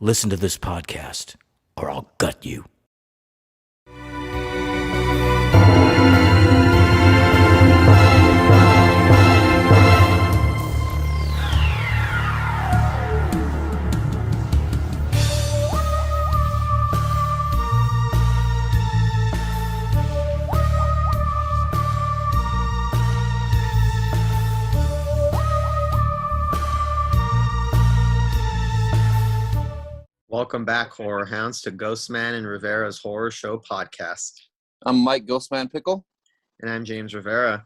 Listen to this podcast, or I'll gut you. Welcome back, Horror Hounds, to Ghostman and Rivera's Horror Show podcast. I'm Mike Ghostman Pickle. And I'm James Rivera.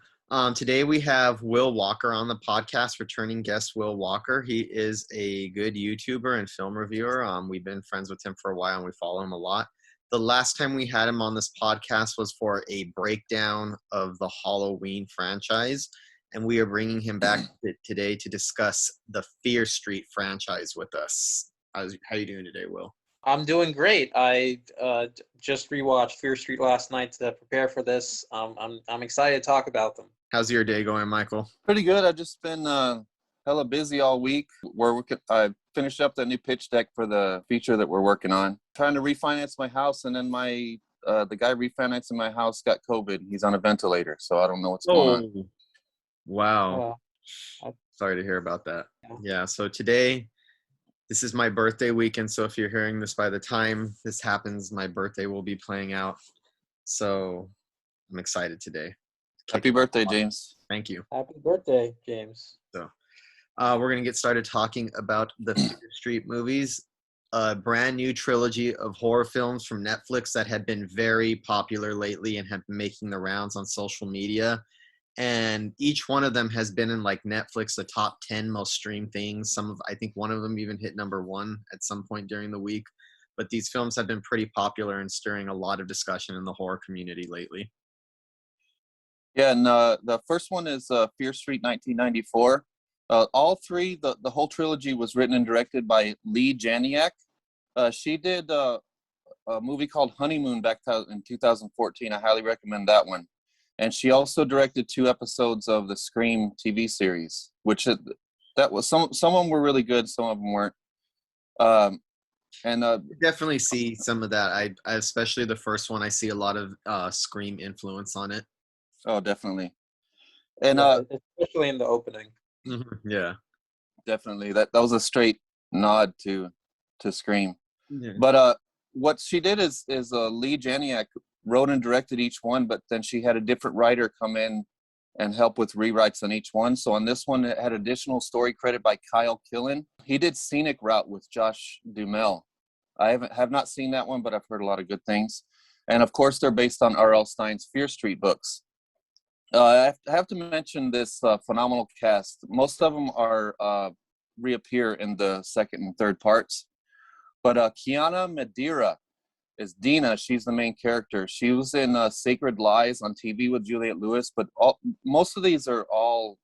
Today we have Will Walker on the podcast, returning guest Will Walker. He is a good YouTuber and film reviewer. We've been friends with him for a while and we follow him a lot. The last time we had him on this podcast was for a breakdown of the Halloween franchise. And we are bringing him back today to discuss the Fear Street franchise with us. How are you doing today, Will? I'm doing great. I just rewatched Fear Street last night to prepare for this. I'm excited to talk about them. How's your day going, Michael? Pretty good. I've just been hella busy all week. I finished up the new pitch deck for the feature that we're working on. Trying to refinance my house, and then the guy refinancing my house got COVID. He's on a ventilator, so I don't know what's going on. Wow. Sorry to hear about that. Yeah, so today, this is my birthday weekend, so if you're hearing this by the time this happens, my birthday will be playing out. So I'm excited today. Happy birthday, James. Thank you. Happy birthday, James. So we're going to get started talking about the Fear Street movies, a brand new trilogy of horror films from Netflix that had been very popular lately and have been making the rounds on social media. And each one of them has been in like Netflix, the top 10 most streamed things. I think one of them even hit number 1 at some point during the week. But these films have been pretty popular and stirring a lot of discussion in the horror community lately. Yeah, and the first one is Fear Street 1994. All three, the whole trilogy was written and directed by Lee Janiak. She did a movie called Honeymoon back in 2014. I highly recommend that one. And she also directed 2 episodes of the Scream TV series, which that was some of them were really good, some of them weren't. Definitely see some of that. I especially the first one. I see a lot of Scream influence on it. Oh, definitely. And especially in the opening. Yeah, definitely. That was a straight nod to Scream. Yeah. But what she did is Lee Janiak wrote and directed each one, but then she had a different writer come in and help with rewrites on each one. So on this one, it had additional story credit by Kyle Killen. He did Scenic Route with Josh Duhamel. I have not seen that one, but I've heard a lot of good things. And of course, they're based on R.L. Stine's Fear Street books. I have to mention this phenomenal cast. Most of them are reappear in the second and third parts. But Kiana Madeira is Dina. She's the main character. She was in Sacred Lies on TV with Juliette Lewis, but most of these are all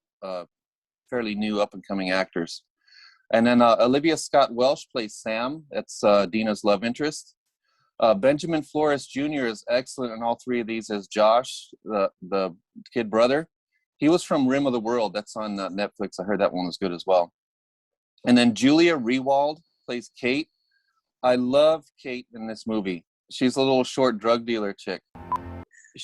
fairly new up-and-coming actors. And then Olivia Scott Welsh plays Sam. That's Dina's love interest. Benjamin Flores Jr. is excellent in all 3 of these as Josh, the kid brother. He was from Rim of the World. That's on Netflix. I heard that one was good as well. And then Julia Rewald plays Kate. I love Kate in this movie. She's a little short drug dealer chick.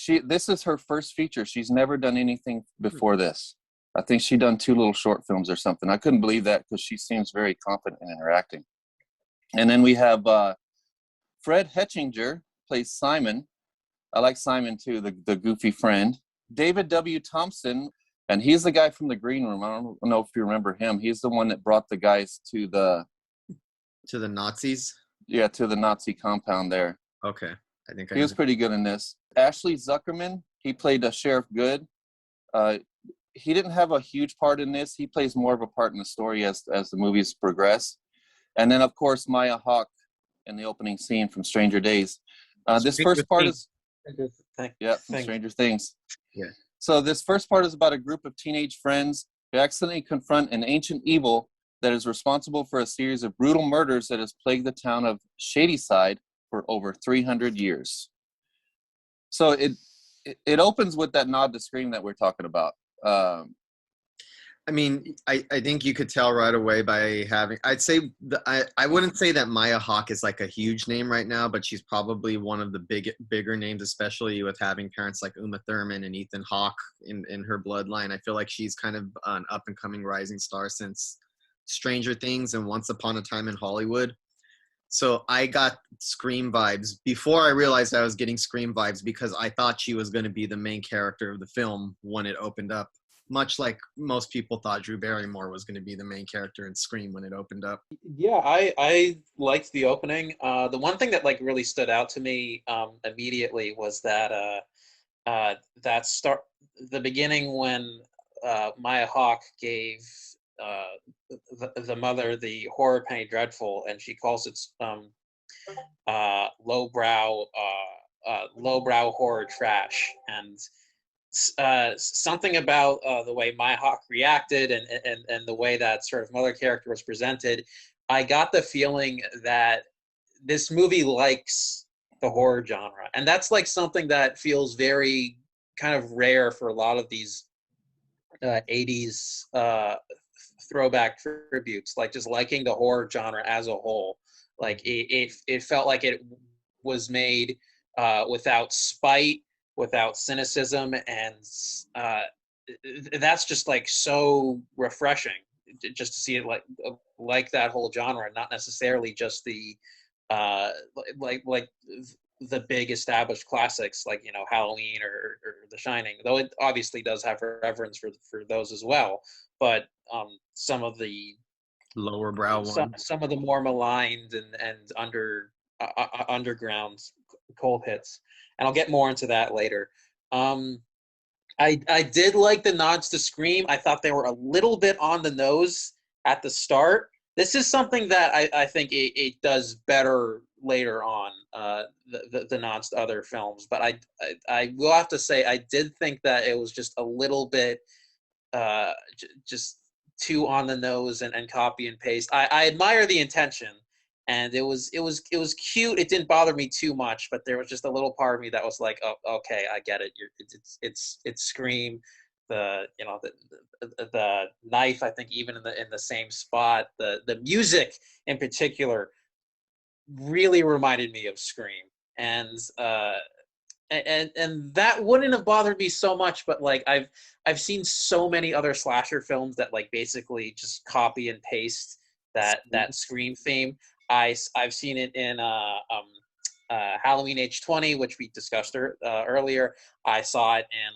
This is her first feature. She's never done anything before this. I think she done 2 little short films or something. I couldn't believe that because she seems very confident in her acting. And then we have Fred Hetchinger plays Simon. I like Simon too, the goofy friend. David W. Thompson, and he's the guy from the Green Room. I don't know if you remember him. He's the one that brought the guys to the Nazis. Yeah, to the Nazi compound there. Okay, I think he was pretty good in this. Ashley Zuckerman, he played Sheriff Good. He didn't have a huge part in this. He plays more of a part in the story as the movies progress. And then, of course, Maya Hawke in the opening scene from Stranger Days. This first part is from Stranger Things. Yeah. So this first part is about a group of teenage friends who accidentally confront an ancient evil that is responsible for a series of brutal murders that has plagued the town of Shadyside for over 300 years. So it opens with that nod to Scream that we're talking about. I mean, I think you could tell right away by having. I'd say I wouldn't say that Maya Hawke is like a huge name right now, but she's probably one of the bigger names, especially with having parents like Uma Thurman and Ethan Hawke in her bloodline. I feel like she's kind of an up and coming rising star since Stranger Things and Once Upon a Time in Hollywood. So I got Scream vibes before I realized I was getting Scream vibes because I thought she was going to be the main character of the film when it opened up. Much like most people thought Drew Barrymore was going to be the main character in Scream when it opened up. Yeah, I liked the opening. The one thing that like really stood out to me immediately was that that start the beginning when Maya Hawke gave the mother the horror Penny Dreadful, and she calls it lowbrow horror trash, and something about the way Maya Hawke reacted and the way that sort of mother character was presented, I got the feeling that this movie likes the horror genre, and that's like something that feels very kind of rare for a lot of these 80s throwback tributes, like just liking the horror genre as a whole. Like it felt like it was made without spite, without cynicism, and that's just like so refreshing just to see it like that whole genre, not necessarily just the like the big established classics like Halloween or The Shining, though it obviously does have reverence for those as well, but some of the Lower brow one. some of the more maligned and underground cold hits, and I'll get more into that later. I did like the nods to Scream. I thought they were a little bit on the nose at the start. This is something that I think it does better later on, the nods to other films. But I will have to say I did think that it was just a little bit just too on the nose and copy and paste. I admire the intention, and it was cute. It didn't bother me too much, but there was just a little part of me that was like, oh, okay, I get it. It's Scream. The knife, I think, even in the same spot. The music in particular really reminded me of Scream, and that wouldn't have bothered me so much, but like I've seen so many other slasher films that like basically just copy and paste that Scream theme. I've seen it in Halloween H20, which we discussed earlier. I saw it in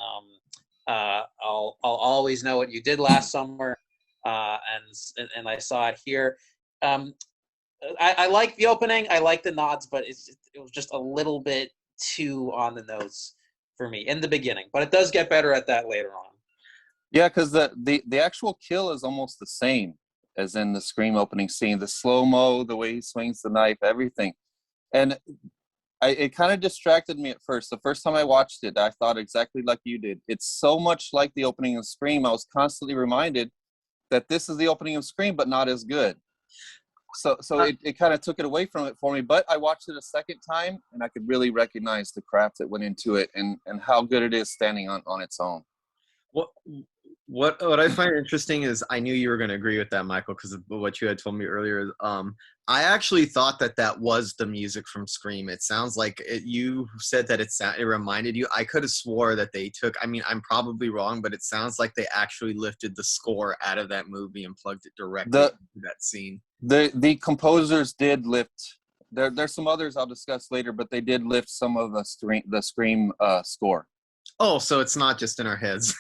I'll Always Know What You Did Last Summer, and I saw it here. I like the opening. I like the nods, but it was just a little bit too on the nose for me in the beginning. But it does get better at that later on. Yeah, because the actual kill is almost the same as in the Scream opening scene. The slow-mo, the way he swings the knife, everything. And it kind of distracted me at first. The first time I watched it, I thought exactly like you did. It's so much like the opening of Scream. I was constantly reminded that this is the opening of Scream, but not as good. So it kind of took it away from it for me. But I watched it a second time, and I could really recognize the craft that went into it and how good it is standing on its own. What I find interesting is I knew you were going to agree with that, Michael, because of what you had told me earlier. I actually thought that was the music from Scream. It sounds like you said that it reminded you. I could have swore that they took. I mean, I'm probably wrong, but it sounds like they actually lifted the score out of that movie and plugged it directly into that scene. The composers did lift. There's some others I'll discuss later, but they did lift some of the Scream score. Oh, so it's not just in our heads.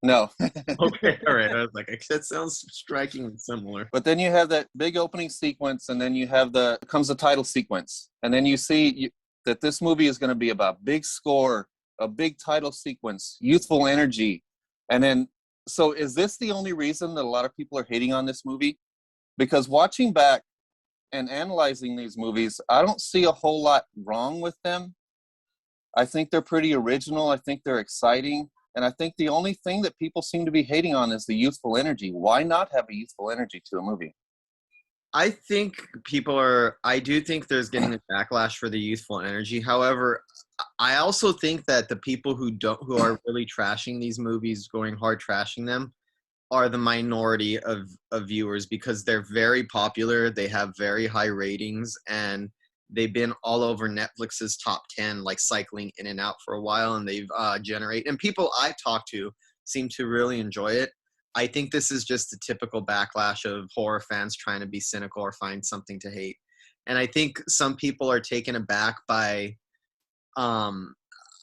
No. Okay, all right. I was like, that sounds strikingly similar. But then you have that big opening sequence, and then you have comes the title sequence, and then you see that this movie is going to be about big score, a big title sequence, youthful energy, and then. So, is this the only reason that a lot of people are hating on this movie? Because watching back and analyzing these movies, I don't see a whole lot wrong with them. I think they're pretty original. I think they're exciting. And I think the only thing that people seem to be hating on is the youthful energy. Why not have a youthful energy to a movie? I think I do think there's getting a backlash for the youthful energy. However, I also think that the people who are really trashing these movies, going hard trashing them, are the minority of viewers because they're very popular. They have very high ratings, and they've been all over Netflix's top 10, like cycling in and out for a while, and they've generate, and people I talk to seem to really enjoy it. I think this is just the typical backlash of horror fans trying to be cynical or find something to hate. And I think some people are taken aback by um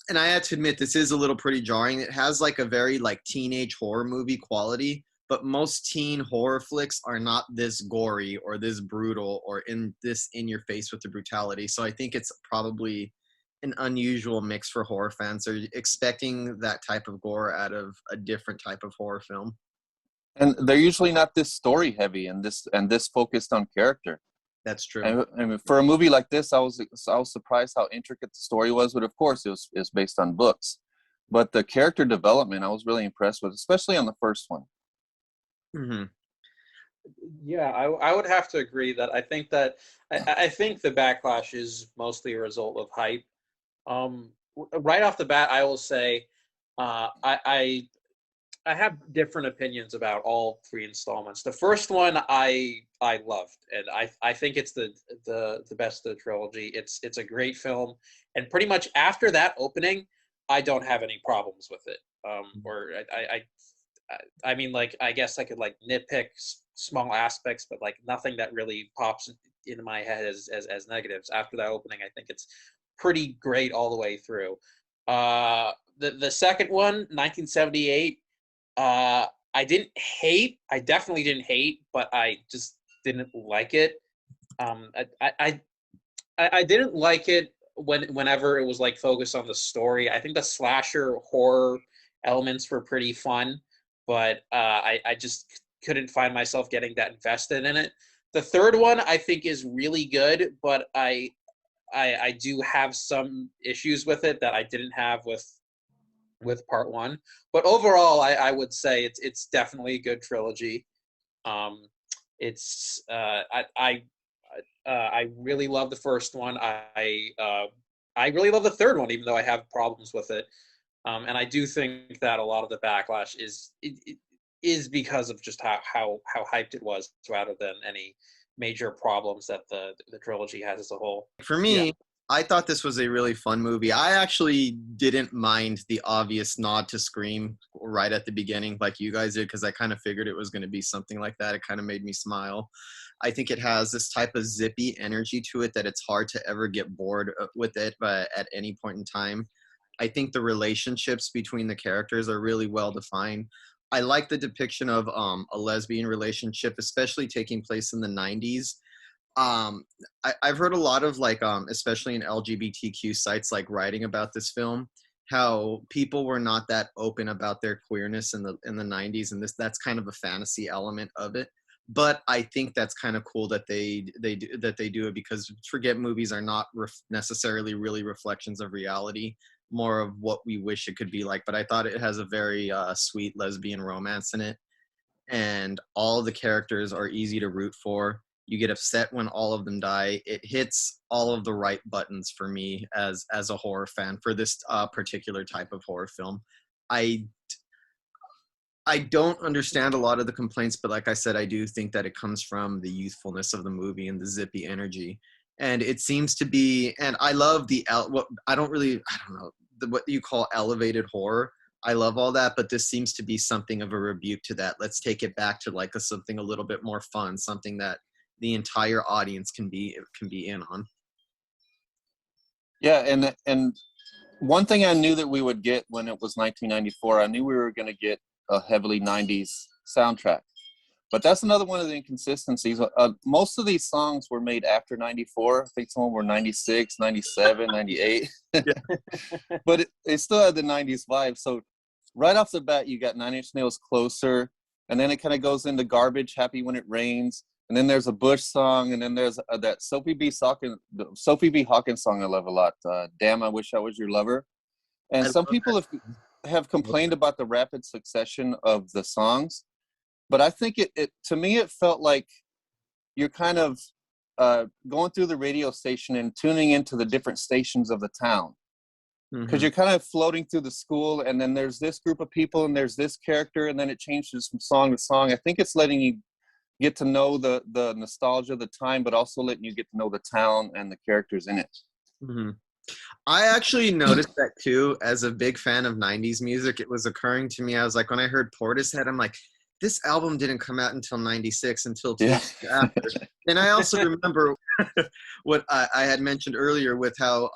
and I have to admit this is a little pretty jarring. It has like a very like teenage horror movie quality, but most teen horror flicks are not this gory or this brutal or in your face with the brutality. So I think it's probably an unusual mix for horror fans. They're expecting that type of gore out of a different type of horror film. And they're usually not this story heavy and this focused on character. That's true. And for a movie like this, I was surprised how intricate the story was. But of course, it's based on books. But the character development, I was really impressed with, especially on the first one. Mm-hmm. Yeah, I would have to agree that I think the backlash is mostly a result of hype. Right off the bat, I will say I have different opinions about all three installments. The first one I loved, and I think it's the best of the trilogy. It's a great film, and pretty much after that opening, I don't have any problems with it. Or I mean, like, I guess I could like nitpick small aspects, but like nothing that really pops into my head as negatives. After that opening, I think it's pretty great all the way through. The second one, 1978. I definitely didn't hate, but I just didn't like it. I didn't like it whenever it was like focused on the story. I think the slasher horror elements were pretty fun, but I just couldn't find myself getting that invested in it. The third one I think is really good, but I do have some issues with it that I didn't have with part one. But overall, I would say it's definitely a good trilogy. It's I really love the first one. I really love the third one, even though I have problems with it. And I do think that a lot of the backlash is because of just how hyped it was, rather than any major problems that the trilogy has as a whole. For me, Yeah. I thought this was a really fun movie. I actually didn't mind the obvious nod to Scream right at the beginning, like you guys did, because I kind of figured it was going to be something like that. It kind of made me smile. I think it has this type of zippy energy to it that it's hard to ever get bored with it at any point in time. I think the relationships between the characters are really well defined. I like the depiction of a lesbian relationship, especially taking place in the 90s. I've heard a lot of like especially in LGBTQ sites like writing about this film, how people were not that open about their queerness in the 90s, and that's kind of a fantasy element of it. But I think that's kind of cool that they do it, because forget movies are not necessarily really reflections of reality, more of what we wish it could be like. But I thought it has a very sweet lesbian romance in it, and all the characters are easy to root for. You get upset when all of them die. It hits all of the right buttons for me as a horror fan for this particular type of horror film. I don't understand a lot of the complaints, but like I said, I do think that it comes from the youthfulness of the movie and the zippy energy. And it seems to be, and I love what I don't know, what you call elevated horror. I love all that, but this seems to be something of a rebuke to that. Let's take it back to like something a little bit more fun, something that the entire audience can be in on. Yeah, and one thing I knew that we would get when it was 1994, I knew we were going to get a heavily 90s soundtrack. But that's another one of the inconsistencies. Most of these songs were made after 94. I think some of them were 96, 97, 98. But it still had the 90s vibe. So right off the bat, you got Nine Inch Nails Closer, and then it kind of goes into Garbage, Happy When It Rains. And then there's a Bush song, and then there's that Sophie B. Hawkins song I love a lot. Damn, I Wish I Was Your Lover. And some people have complained about the rapid succession of the songs, but I think it to me it felt like you're kind of going through the radio station and tuning into the different stations of the town. because you're kind of floating through the school, and then there's this group of people and there's this character, and then it changes from song to song. I think it's letting you get to know the nostalgia of the time, but also letting you get to know the town and the characters in it. Mm-hmm. I actually noticed that too. As a big fan of 90s music, it was occurring to me. I was like, when I heard Portishead, I'm like, this album didn't come out until 96, until 2 years after. And I also remember what I had mentioned earlier with how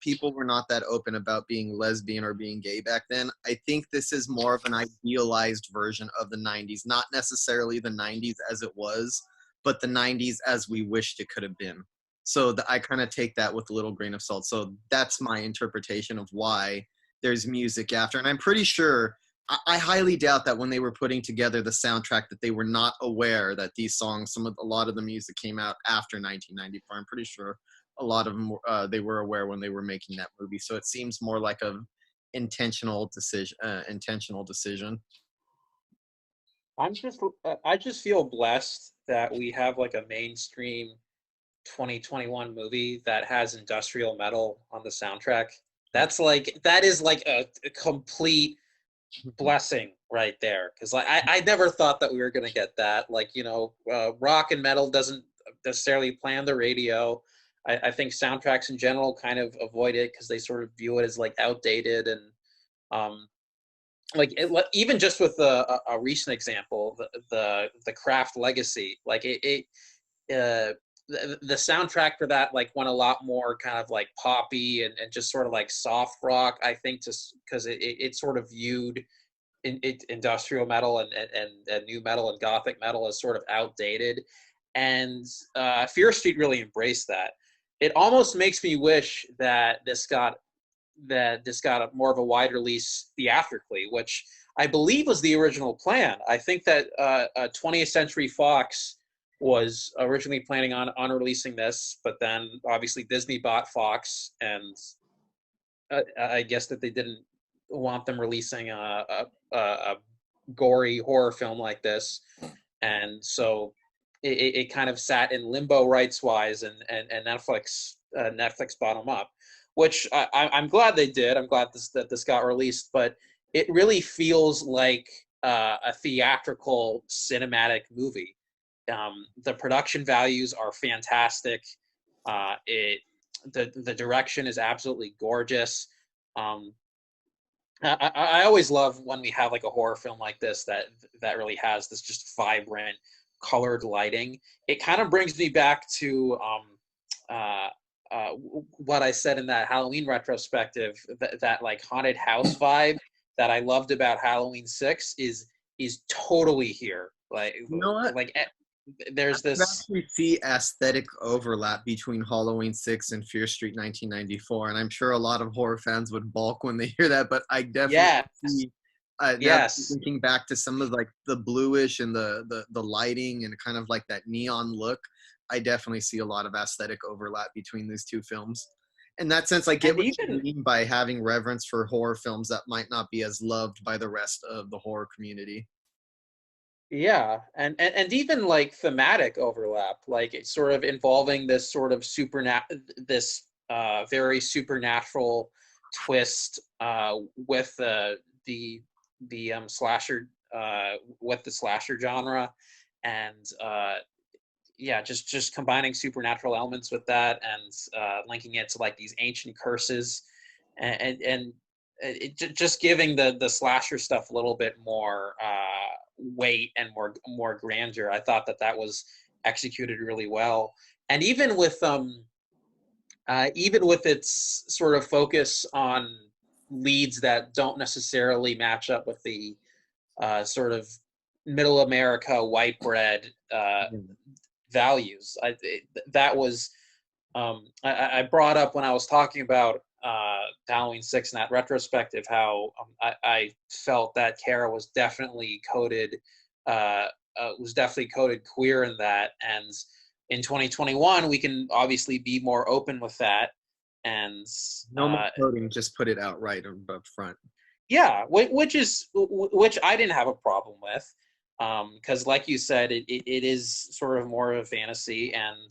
people were not that open about being lesbian or being gay back then. I think this is more of an idealized version of the 90s, not necessarily the 90s as it was, but the 90s as we wished it could have been. So I kind of take that with a little grain of salt. So that's my interpretation of why there's music after. And I'm pretty sure, I highly doubt that when they were putting together the soundtrack that they were not aware that these songs, a lot of the music came out after 1994. I'm pretty sure a lot of them they were aware when they were making that movie. So it seems more like a intentional decision. I just feel blessed that we have like a mainstream 2021 movie that has industrial metal on the soundtrack. That is like a complete blessing right there, because I never thought that we were going to get that. Like, rock and metal doesn't necessarily play on the radio. I think soundtracks in general kind of avoid it because they sort of view it as like outdated, and even just with a recent example, the Craft Legacy, like the soundtrack for that like went a lot more kind of like poppy and just sort of like soft rock, I think, just because it sort of viewed industrial metal and new metal and gothic metal as sort of outdated. And Fear Street really embraced that. It almost makes me wish that this got more of a wide release theatrically, which I believe was the original plan. I think that 20th Century Fox was originally planning on releasing this, but then obviously Disney bought Fox, and I guess that they didn't want them releasing a gory horror film like this, and so it kind of sat in limbo rights-wise, and Netflix bought them up, which I'm glad they did. I'm glad that this got released, but it really feels like a theatrical cinematic movie. The production values are fantastic. The direction is absolutely gorgeous. I always love when we have like a horror film like this that really has this just vibrant, colored lighting. It kind of brings me back to what I said in that Halloween retrospective. That like haunted house vibe that I loved about Halloween 6 is totally here. Like, you know what? Like there's this. I actually see aesthetic overlap between Halloween 6 and Fear Street 1994, and I'm sure a lot of horror fans would balk when they hear that, but I definitely see. Yes. Thinking back to some of like the bluish and the lighting and kind of like that neon look, I definitely see a lot of aesthetic overlap between these two films. In that sense, I get what you mean by having reverence for horror films that might not be as loved by the rest of the horror community. Yeah, and even like thematic overlap, like it's sort of involving this sort of very supernatural twist with the slasher with the slasher genre, and just combining supernatural elements with that, and linking it to like these ancient curses, and just giving the slasher stuff a little bit more weight and more grandeur. I thought that was executed really well, and even with its sort of focus on leads that don't necessarily match up with the sort of middle America white bread values. I brought up when I was talking about Halloween 6 in that retrospective how I felt that Kara was definitely coded queer in that, and in 2021 we can obviously be more open with that, and no more coding, just put it out right up front. Yeah, which I didn't have a problem with, because like you said, it is sort of more of a fantasy, and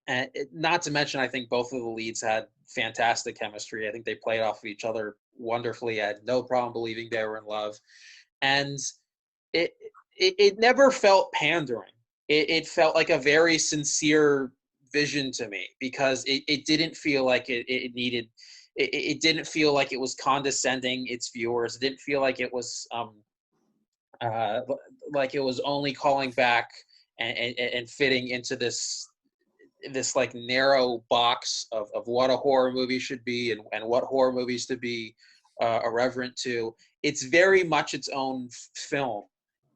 And not to mention, I think both of the leads had fantastic chemistry. I think they played off of each other wonderfully. I had no problem believing they were in love, and it it never felt pandering. It felt like a very sincere vision to me, because it didn't feel like it needed. It didn't feel like it was condescending its viewers. It didn't feel uh, like it was only calling back and fitting into this like narrow box of what a horror movie should be, and what horror movies to be irreverent to. It's very much its own film,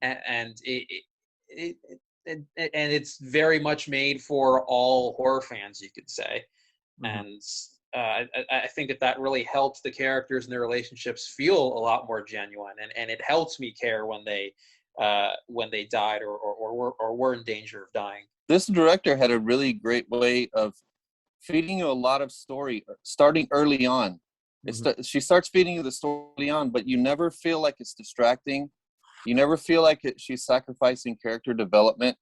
and and it's very much made for all horror fans, you could say. Mhm. And I think that really helped the characters and their relationships feel a lot more genuine, and it helped me care when they died or were in danger of dying. This director had a really great way of feeding you a lot of story starting early on. She starts feeding you the story early on, but you never feel like it's distracting. You never feel like she's sacrificing character development.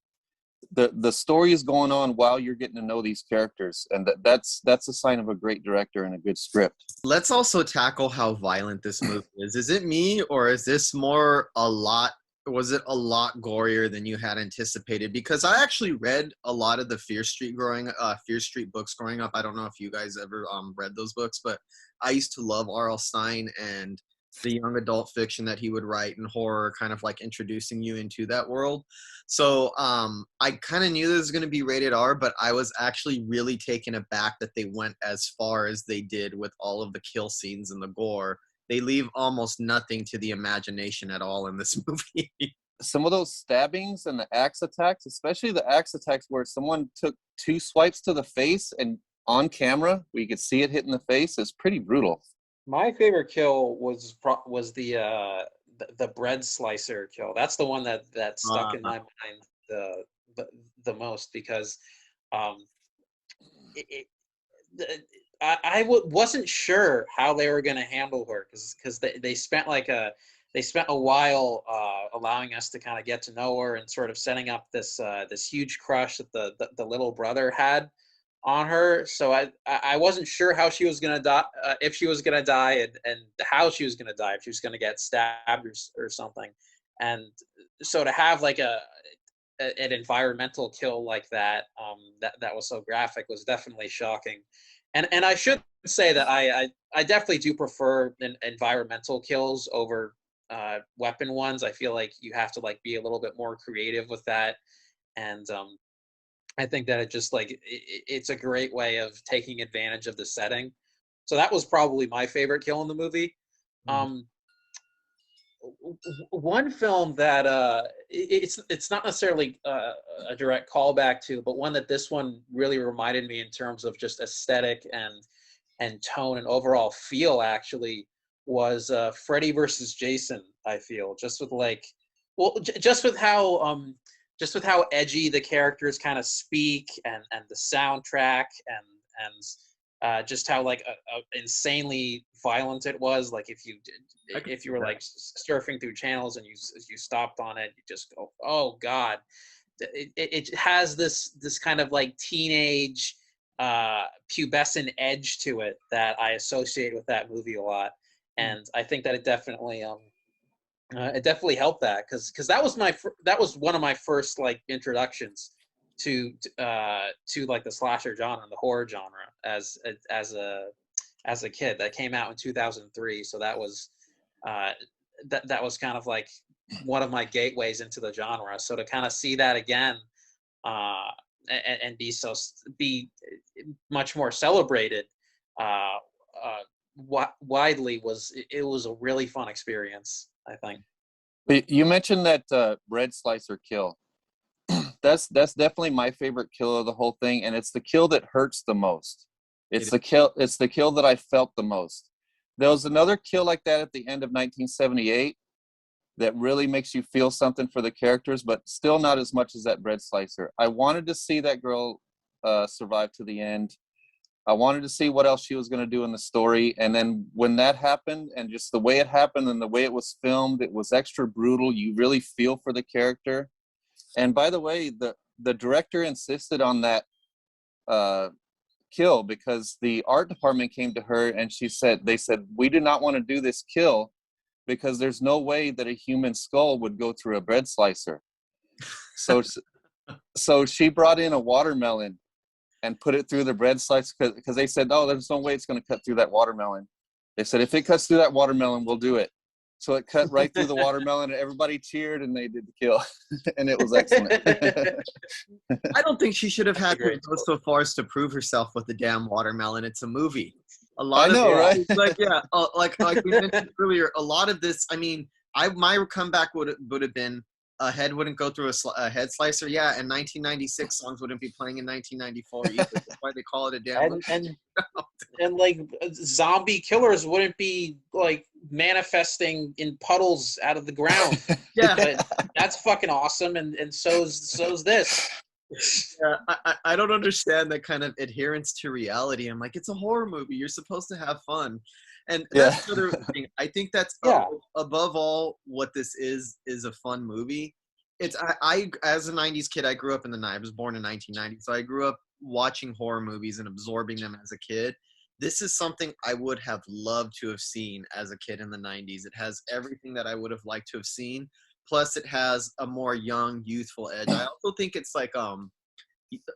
The story is going on while you're getting to know these characters, and that's a sign of a great director and a good script. Let's also tackle how violent this movie is. Is it me, or is this more was it a lot gorier than you had anticipated? Because I actually read a lot of the Fear Street books growing up. I don't know if you guys ever read those books, but I used to love R.L. Stine and the young adult fiction that he would write in horror, kind of like introducing you into that world. So I kind of knew this was going to be rated R, but I was actually really taken aback that they went as far as they did with all of the kill scenes and the gore. They leave almost nothing to the imagination at all in this movie. Some of those stabbings and the axe attacks, especially the axe attacks where someone took 2 swipes to the face and on camera where you could see it hitting the face, is pretty brutal. My favorite kill was the bread slicer kill. That's the one that stuck in my mind the most, because um, it, wasn't sure how they were going to handle her, because they spent a while allowing us to kind of get to know her and sort of setting up this huge crush that the little brother had on her. So I wasn't sure how she was gonna die, if she was gonna die, and how she was gonna die, if she was gonna get stabbed or something. And so to have like an environmental kill like that, that was so graphic, was definitely shocking. And I should say that I definitely do prefer environmental kills over weapon ones. I feel like you have to like be a little bit more creative with that, and I think that it's a great way of taking advantage of the setting. So that was probably my favorite kill in the movie. Um, one film that it's not necessarily a direct callback to, but one that this one really reminded me in terms of just aesthetic and tone and overall feel, actually, was Freddy versus Jason. I feel just with just with how edgy the characters kind of speak, and the soundtrack, and just how insanely violent it was. Like if you were like surfing through channels and you stopped on it, you just go, oh God. It has this kind of like teenage pubescent edge to it that I associate with that movie a lot, and I think that it definitely helped that, because that was one of my first like introductions to like the slasher genre and the horror genre as a kid. That came out in 2003, so that was that was kind of like one of my gateways into the genre. So to kind of see that again, and be much more celebrated widely, it was a really fun experience, I think. You mentioned that bread slicer kill. That's definitely my favorite kill of the whole thing, and it's the kill that hurts the most. It's the kill that I felt the most. There was another kill like that at the end of 1978 that really makes you feel something for the characters, but still not as much as that bread slicer. I wanted to see that girl survive to the end. I wanted to see what else she was going to do in the story. And then when that happened, and just the way it happened and the way it was filmed, it was extra brutal. You really feel for the character. And by the way, the director insisted on that kill, because the art department came to her and they said, we do not want to do this kill because there's no way that a human skull would go through a bread slicer. So she brought in a watermelon and put it through the bread slicer, because they said, oh, there's no way it's going to cut through that watermelon. They said, if it cuts through that watermelon, we'll do it. So it cut right through the watermelon, and everybody cheered, and they did the kill. And it was excellent. I don't think she should have had to go so far as to prove herself with the damn watermelon. It's a movie. A lot of right? It's like, yeah, like we mentioned earlier, a lot of this, I mean, my comeback would have been a head wouldn't go through a head slicer. Yeah, and 1996 songs wouldn't be playing in 1994 either. That's why they call it a damn movie. And like zombie killers wouldn't be like manifesting in puddles out of the ground. Yeah, but that's fucking awesome, and so's this. Yeah, I don't understand that kind of adherence to reality. I'm like, it's a horror movie. You're supposed to have fun. And that's another thing. I think that's above all what this is a fun movie. It's I as a 90s kid, I grew up in the 90s. I was born in 1990. So I grew up watching horror movies and absorbing them as a kid. This is something I would have loved to have seen as a kid in the 90s. It has everything that I would have liked to have seen. Plus it has a more young, youthful edge. I also think it's like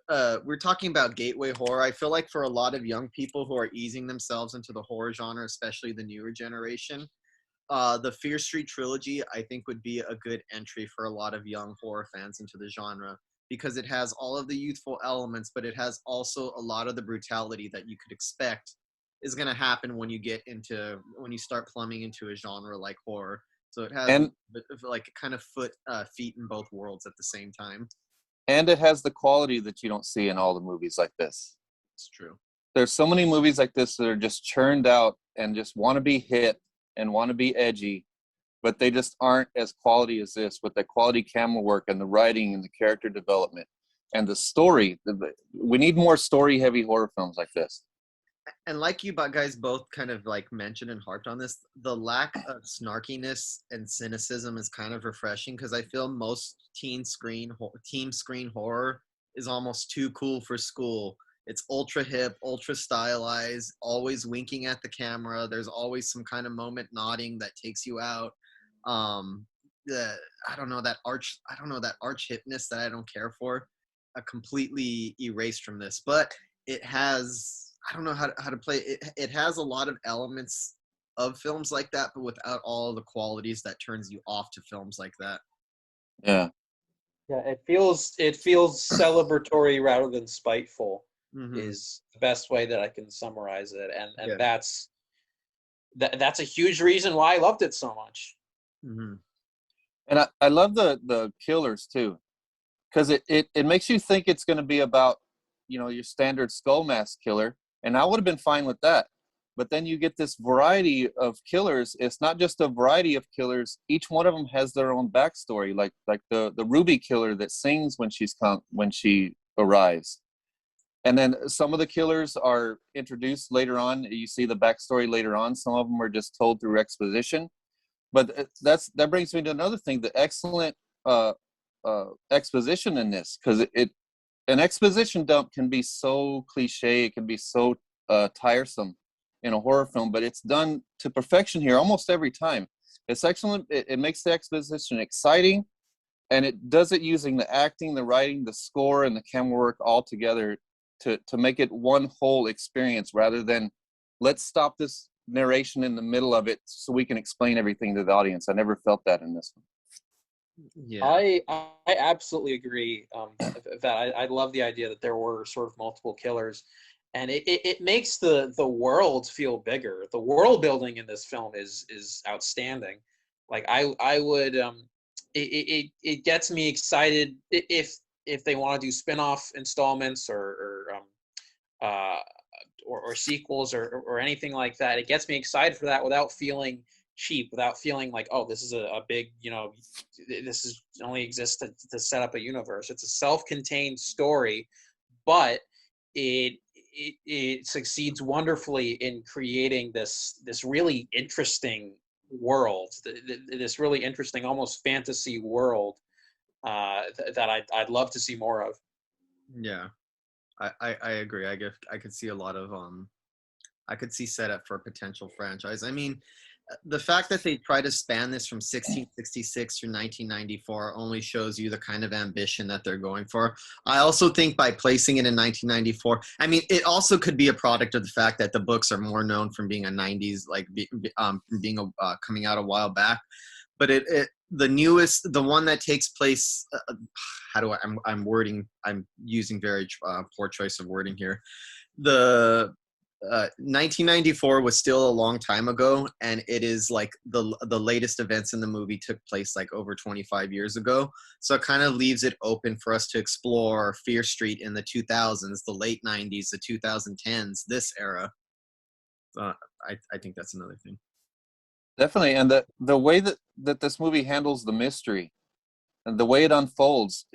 we're talking about gateway horror. I feel like for a lot of young people who are easing themselves into the horror genre, especially the newer generation, the Fear Street trilogy, I think, would be a good entry for a lot of young horror fans into the genre, because it has all of the youthful elements, but it has also a lot of the brutality that you could expect is going to happen when you start plumbing into a genre like horror. So it has like kind of feet in both worlds at the same time. And it has the quality that you don't see in all the movies like this. It's true. There's so many movies like this that are just churned out and just want to be hit and want to be edgy, but they just aren't as quality as this, with the quality camera work and the writing and the character development and the story. We need more story-heavy horror films like this. And like you guys both kind of like mentioned and harped on this, the lack of snarkiness and cynicism is kind of refreshing, because I feel most team screen horror is almost too cool for school. It's ultra hip, ultra stylized, always winking at the camera. There's always some kind of moment nodding that takes you out. I don't know, that arch hipness that I don't care for, completely erased from this. But it has, I don't know how to play it. It has a lot of elements of films like that, but without all the qualities that turns you off to films like that. Yeah. Yeah, it feels celebratory rather than spiteful. Mm-hmm. Is the best way that I can summarize it, and that's a huge reason why I loved it so much. Mm-hmm. And I love the killers too, because it makes you think it's going to be about, your standard skull mask killer, and I would have been fine with that. But then you get this variety of killers. It's not just a variety of killers. Each one of them has their own backstory, like the Ruby killer that sings when she arrives. And then some of the killers are introduced later on. You see the backstory later on. Some of them are just told through exposition. But that brings me to another thing: the excellent exposition in this, because an exposition dump can be so cliche. It can be so tiresome in a horror film, but it's done to perfection here almost every time. It's excellent. It makes the exposition exciting, and it does it using the acting, the writing, the score, and the camera work all together to make it one whole experience, rather than let's stop this narration in the middle of it so we can explain everything to the audience. I never felt that in this one. Yeah, I absolutely agree. That I love the idea that there were sort of multiple killers, and it makes the world feel bigger. The world building in this film is outstanding. Like I would it gets me excited if they want to do spin-off installments or sequels or anything like that. It gets me excited for that without feeling cheap, without feeling like, oh, this is a big, this is only exists to set up a universe. It's a self-contained story, but it succeeds wonderfully in creating this really interesting world, this really interesting, almost fantasy world that I'd love to see more of. yeah. I agree. I could see a lot of I could see setup for a potential franchise. I mean, the fact that they try to span this from 1666 through 1994 only shows you the kind of ambition that they're going for. I also think by placing it in 1994, I mean, it also could be a product of the fact that the books are more known from being a 90s, like from being coming out a while back. But the newest, the one that takes place, how do I'm using very poor choice of wording here. The 1994 was still a long time ago, and it is like the latest events in the movie took place like over 25 years ago. So it kind of leaves it open for us to explore Fear Street in the 2000s, the late 90s, the 2010s, this era. I think that's another thing. Definitely, and the way that this movie handles the mystery and the way it unfolds,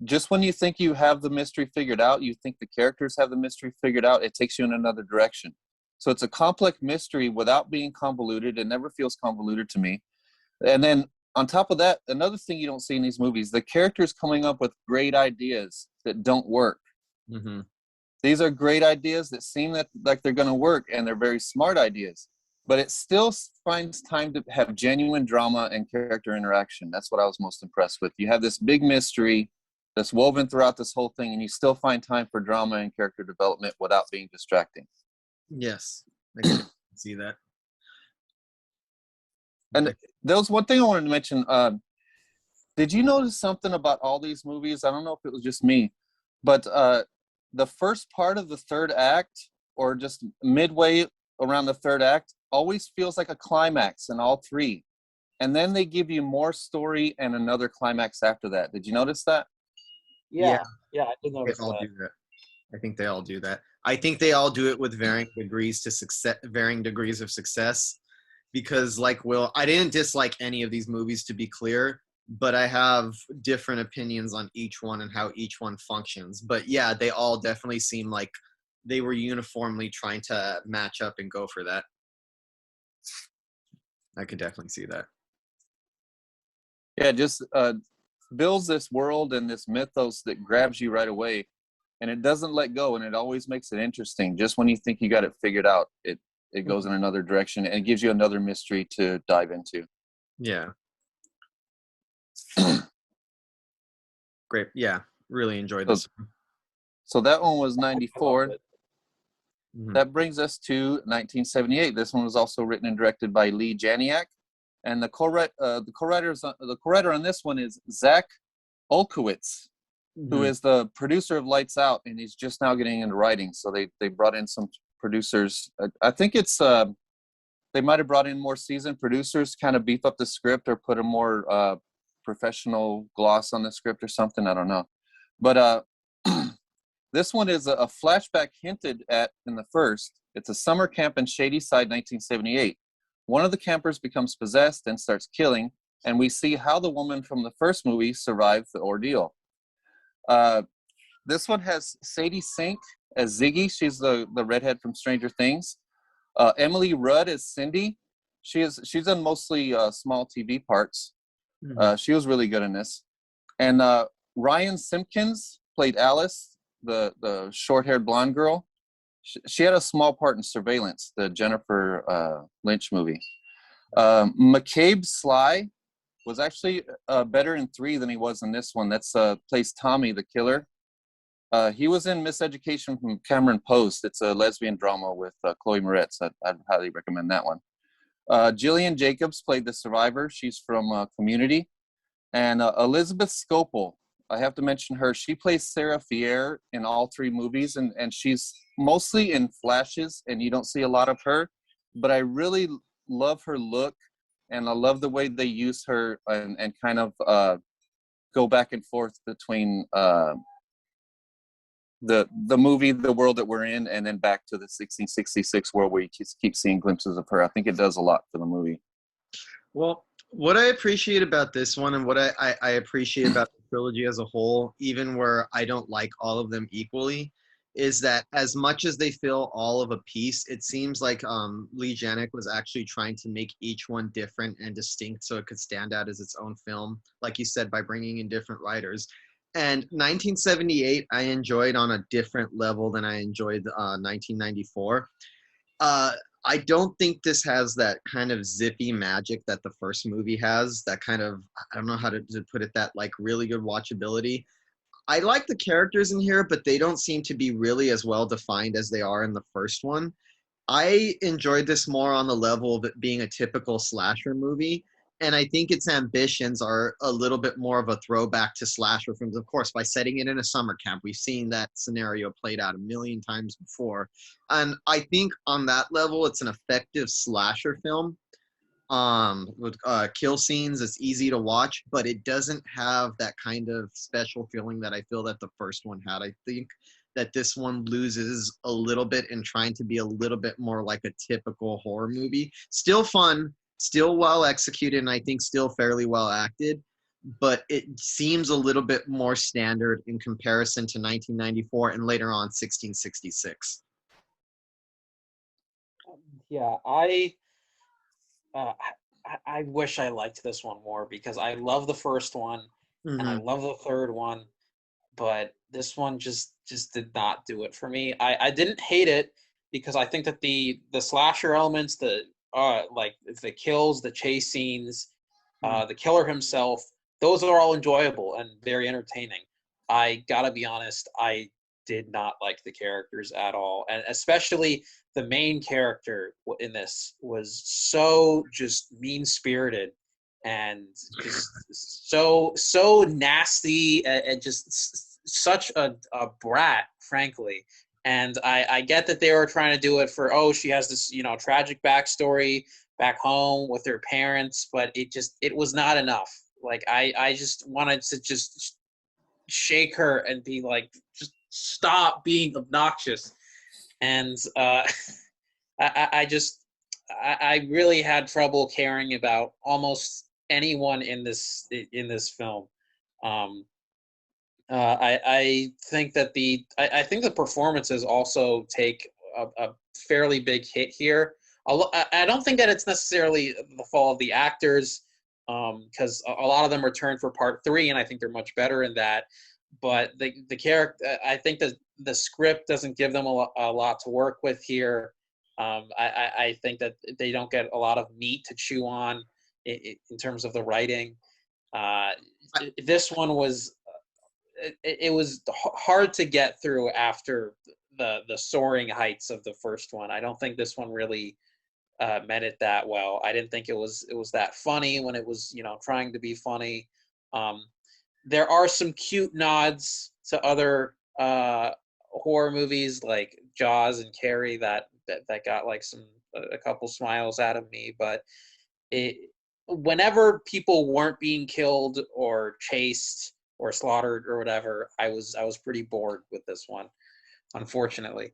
just when you think you have the mystery figured out, you think the characters have the mystery figured out, it takes you in another direction. So it's a complex mystery without being convoluted. It never feels convoluted to me. And then on top of that, another thing you don't see in these movies, the characters coming up with great ideas that don't work. Mm-hmm. These are great ideas that seem like they're going to work, and they're very smart ideas. But it still finds time to have genuine drama and character interaction. That's what I was most impressed with. You have this big mystery that's woven throughout this whole thing, and you still find time for drama and character development without being distracting. Yes, I can see that. And there was one thing I wanted to mention. Did you notice something about all these movies? I don't know if it was just me, but the first part of the third act, or just midway around the third act, always feels like a climax in all three. And then they give you more story and another climax after that. Did you notice that? Yeah, I did They notice all that. do that. I think they all do that. I think they all do it with varying degrees of success. Because like Will, I didn't dislike any of these movies, to be clear, but I have different opinions on each one and how each one functions. But yeah, they all definitely seem like they were uniformly trying to match up and go for that. I could definitely see that. Yeah, just builds this world and this mythos that grabs you right away, and it doesn't let go, and it always makes it interesting. Just when you think you got it figured out, it goes in another direction, and it gives you another mystery to dive into. Yeah. Great. Yeah, really enjoyed this. So that one was 94. Mhm. That brings us to 1978. This one was also written and directed by Lee Janiak, and the co-writer on this one is Zach Olkowitz, who is the producer of Lights Out, and he's just now getting into writing. So they brought in some producers. I think it's they might have brought in more seasoned producers, kind of beef up the script or put a more professional gloss on the script or something. I don't know, but this one is a flashback hinted at in the first. It's a summer camp in Shadyside, 1978. One of the campers becomes possessed and starts killing, and we see how the woman from the first movie survived the ordeal. This one has Sadie Sink as Ziggy. She's the redhead from Stranger Things. Emily Rudd as Cindy. She's done mostly small TV parts. She was really good in this. And Ryan Simpkins played Alice, the short-haired blonde girl. She had a small part in Surveillance, the Jennifer Lynch movie. McCabe Sly was actually better in 3 than he was in this one. That's plays Tommy, the killer. He was in Miseducation from Cameron Post. It's a lesbian drama with Chloe Moretz. I'd highly recommend that one. Jillian Jacobs played the survivor. She's from Community. And Elizabeth Scopel, I have to mention her. She plays Sarah Fier in all 3 movies, and she's mostly in flashes, and you don't see a lot of her. But I really love her look, and I love the way they use her and kind of go back and forth between the movie, the world that we're in, and then back to the 1666 world where you just keep seeing glimpses of her. I think it does a lot for the movie. Well, what I appreciate about this one, and what I appreciate about the trilogy as a whole, even where I don't like all of them equally, is that as much as they fill all of a piece, it seems like Lee Janik was actually trying to make each one different and distinct so it could stand out as its own film, like you said, by bringing in different writers. And 1978, I enjoyed on a different level than I enjoyed 1994. Uh, I don't think this has that kind of zippy magic that the first movie has. That kind of, I don't know how to put it, that like really good watchability. I like the characters in here, but they don't seem to be really as well defined as they are in the first one. I enjoyed this more on the level of it being a typical slasher movie. And I think its ambitions are a little bit more of a throwback to slasher films, of course, by setting it in a summer camp. We've seen that scenario played out a million times before. And I think on that level, it's an effective slasher film. With kill scenes, it's easy to watch, but it doesn't have that kind of special feeling that I feel that the first one had. I think that this one loses a little bit in trying to be a little bit more like a typical horror movie. Still fun, still well executed, and I think still fairly well acted, but it seems a little bit more standard in comparison to 1994 and later on 1666. Yeah, uh, I wish I liked this one more because I love the first one and I Mm-hmm. love the third one, but this one just did not do it for me. I didn't hate it because I think that the slasher elements, the like the kills, the chase scenes, the killer himself, those are all enjoyable and very entertaining. I gotta be honest, I did not like the characters at all, and especially the main character in this was so just mean spirited and just so nasty and just such a brat, frankly. And I get that they were trying to do it for, oh, she has this tragic backstory back home with her parents, but it was not enough. Like I just wanted to just shake her and be like, just stop being obnoxious. And I just I really had trouble caring about almost anyone in this film. Um, I think that I think the performances also take a fairly big hit here. I don't think that it's necessarily the fault of the actors, because a lot of them returned for part three, and I think they're much better in that. But the character, I think that the script doesn't give them a lot to work with here. I think that they don't get a lot of meat to chew on in terms of the writing. Uh, this one was it was hard to get through after the soaring heights of the first one. I don't think this one really met it that well. I didn't think it was that funny when it was trying to be funny. Um, there are some cute nods to other horror movies like Jaws and Carrie that got like a couple smiles out of me, but it whenever people weren't being killed or chased or slaughtered or whatever, I was pretty bored with this one, unfortunately.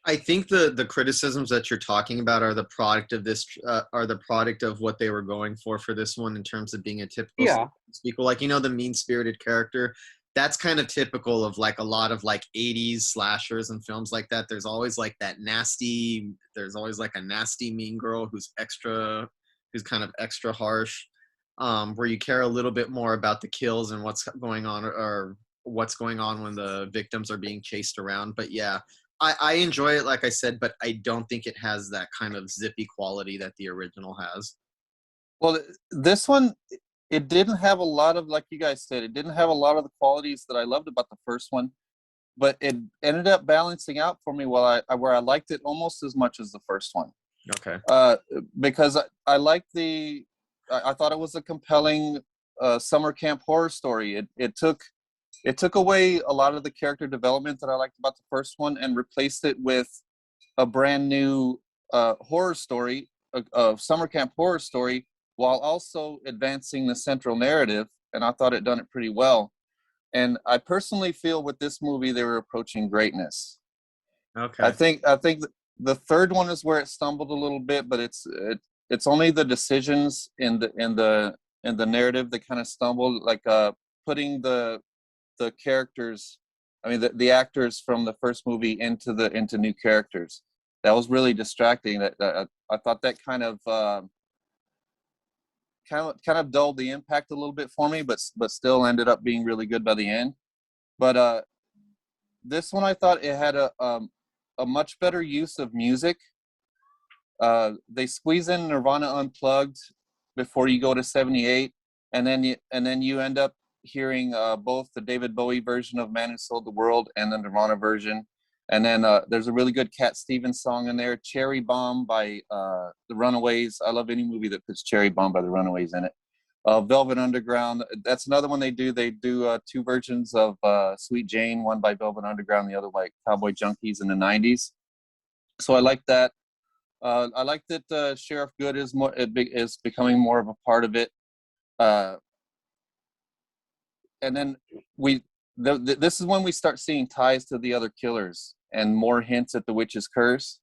I think the criticisms that you're talking about are the product of this are the product of what they were going for this one in terms of being a typical Yeah. sequel. Like the mean spirited character. That's kind of typical of like a lot of like 80s slashers and films like that. There's always like that nasty. There's always like a nasty mean girl who's kind of extra harsh. Where you care a little bit more about the kills and what's going on or what's going on when the victims are being chased around. But yeah, I enjoy it, like I said, but I don't think it has that kind of zippy quality that the original has. Well, this one, it didn't have a lot of, like you guys said, it didn't have a lot of the qualities that I loved about the first one, but it ended up balancing out for me where I liked it almost as much as the first one. Okay. Because I liked I thought it was a compelling summer camp horror story. It took away a lot of the character development that I liked about the first one and replaced it with a brand new horror story, a summer camp horror story, while also advancing the central narrative. And I thought it done it pretty well. And I personally feel with this movie, they were approaching greatness. Okay. I think the third one is where it stumbled a little bit, but it's only the decisions in the narrative that kind of stumbled, like putting the characters, I mean the actors from the first movie into new characters. That was really distracting. That I thought that kind of dulled the impact a little bit for me, but still ended up being really good by the end. But this one I thought it had a much better use of music. They squeeze in Nirvana Unplugged before you go to 78, and then you end up hearing both the David Bowie version of Man Who Sold the World and the Nirvana version. And then there's a really good Cat Stevens song in there, Cherry Bomb by the Runaways. I love any movie that puts Cherry Bomb by the Runaways in it. Velvet Underground, that's another one they do. They do two versions of Sweet Jane, one by Velvet Underground, the other by Cowboy Junkies in the 90s. So I like that. I like that Sheriff Good is becoming more of a part of it. And then this is when we start seeing ties to the other killers and more hints at the witch's curse.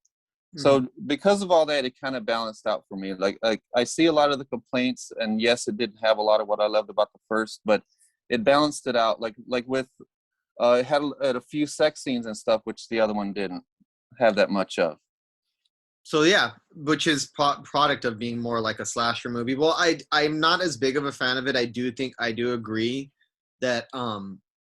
Mm-hmm. So because of all that, it kind of balanced out for me. Like I see a lot of the complaints, and yes, it didn't have a lot of what I loved about the first, but it balanced it out. Like with it had a few sex scenes and stuff, which the other one didn't have that much of. So yeah, which is product of being more like a slasher movie. Well, I'm not as big of a fan of it. I do agree that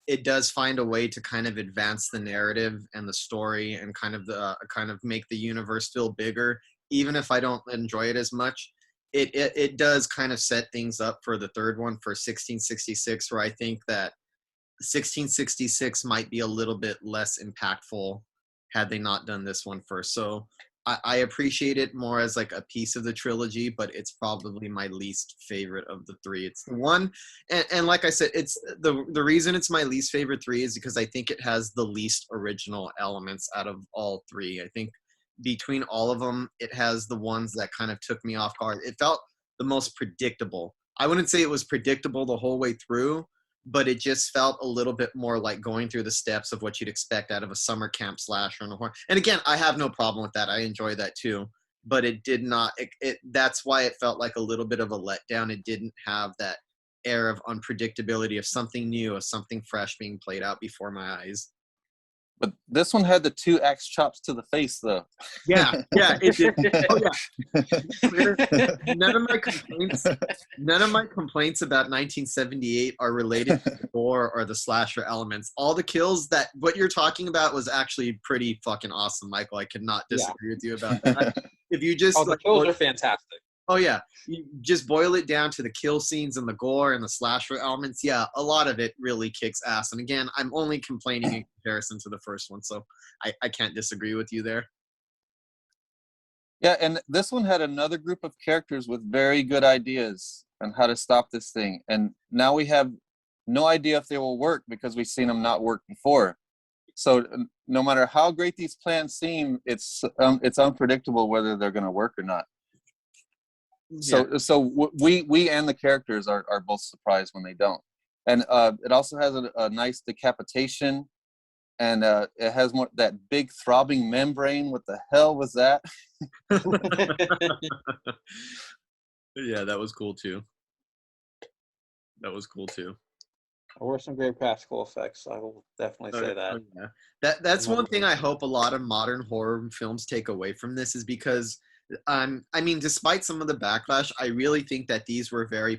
it does find a way to kind of advance the narrative and the story and kind of make the universe feel bigger. Even if I don't enjoy it as much, it does kind of set things up for the third one for 1666, where I think that 1666 might be a little bit less impactful had they not done this one first. So I appreciate it more as like a piece of the trilogy, but it's probably my least favorite of the three. It's the one, and like I said, it's the reason it's my least favorite three is because I think it has the least original elements out of all three. I think between all of them, it has the ones that kind of took me off guard. It felt the most predictable. I wouldn't say it was predictable the whole way through, but it just felt a little bit more like going through the steps of what you'd expect out of a summer camp slasher and a horror. And again, I have no problem with that. I enjoy that too. But it did not, that's why it felt like a little bit of a letdown. It didn't have that air of unpredictability of something new, of something fresh being played out before my eyes. But this one had the 2 axe chops to the face, though. Yeah, it did. Oh, yeah. None of my complaints about 1978 are related to the gore or the slasher elements. All the kills that what you're talking about was actually pretty fucking awesome, Michael. I could not disagree with you about that. If you just the kills are fantastic. Oh, yeah. You just boil it down to the kill scenes and the gore and the slasher elements. Yeah, a lot of it really kicks ass. And again, I'm only complaining in comparison to the first one, so I can't disagree with you there. Yeah, and this one had another group of characters with very good ideas on how to stop this thing. And now we have no idea if they will work because we've seen them not work before. So no matter how great these plans seem, it's unpredictable whether they're going to work or not. So we and the characters are both surprised when they don't. And it also has a nice decapitation, and it has more that big throbbing membrane. What the hell was that? Yeah, that was cool too. There were some great practical effects. I will definitely say that. Yeah. That's one thing I hope a lot of modern horror films take away from this is because I mean, despite some of the backlash, I really think that these are very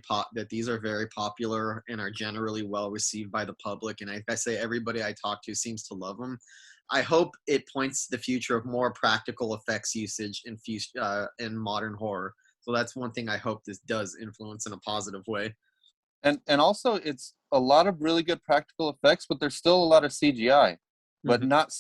popular and are generally well received by the public. And I say everybody I talk to seems to love them. I hope it points to the future of more practical effects usage in modern horror. So that's one thing I hope this does influence in a positive way. And also, it's a lot of really good practical effects, but there's still a lot of CGI. But not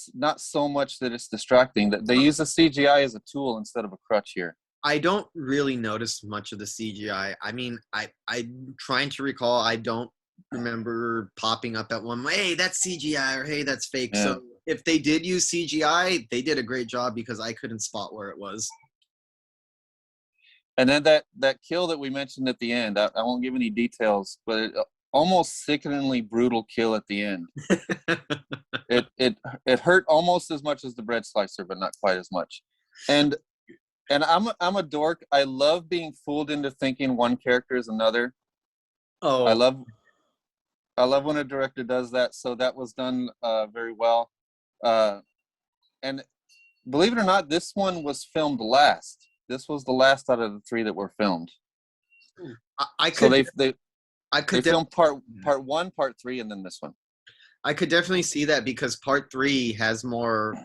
so much that it's distracting. That they use the CGI as a tool instead of a crutch here. I don't really notice much of the CGI. I mean, I'm trying to recall. I don't remember popping up at one, hey, that's CGI, or hey, that's fake. Yeah. So if they did use CGI, they did a great job because I couldn't spot where it was. And then that kill that we mentioned at the end, I won't give any details, but almost sickeningly brutal kill at the end. It hurt almost as much as the bread slicer, but not quite as much. And I'm a dork. I love being fooled into thinking one character is another. Oh, I love when a director does that. So that was done very well. And believe it or not, this one was filmed last. This was the last out of the 3 that were filmed. They filmed part 1, part 3, and then this one. I could definitely see that because part 3 has more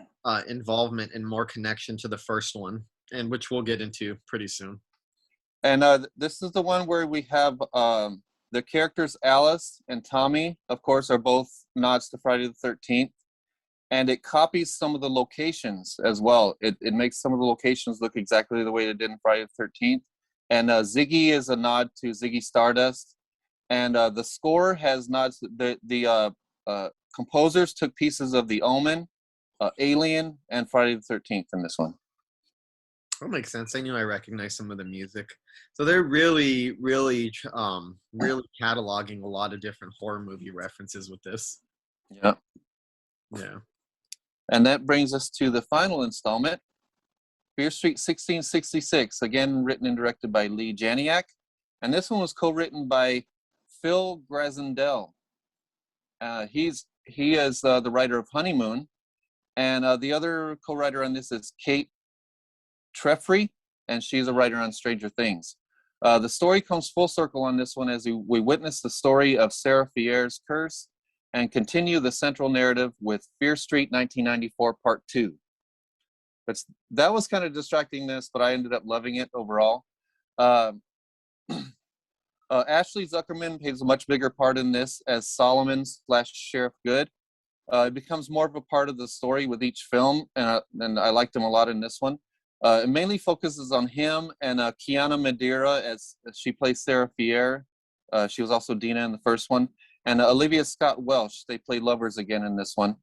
involvement and more connection to the first one, and which we'll get into pretty soon. And this is the one where we have the characters Alice and Tommy, of course, are both nods to Friday the 13th. And it copies some of the locations as well. It makes some of the locations look exactly the way it did in Friday the 13th. And Ziggy is a nod to Ziggy Stardust. And the score has nods. The composers took pieces of The Omen, Alien, and Friday the 13th in this one. That makes sense. I knew I recognized some of the music. So they're really, really cataloging a lot of different horror movie references with this. Yeah. Yeah. And that brings us to the final installment, Fear Street 1666, again written and directed by Lee Janiak. And this one was co-written by Phil Grazendale. He is the writer of Honeymoon. And the other co-writer on this is Kate Treffry, and she's a writer on Stranger Things. The story comes full circle on this one as we witness the story of Sarah Fierre's curse and continue the central narrative with Fear Street 1994 Part 2. That was kind of distracting this, but I ended up loving it overall. Ashley Zuckerman plays a much bigger part in this as Solomon / Sheriff Good. It becomes more of a part of the story with each film, and I liked him a lot in this one. It mainly focuses on him and Kiana Madeira as she plays Sarah Fierre. She was also Dina in the first one. And Olivia Scott Welsh, they play lovers again in this one.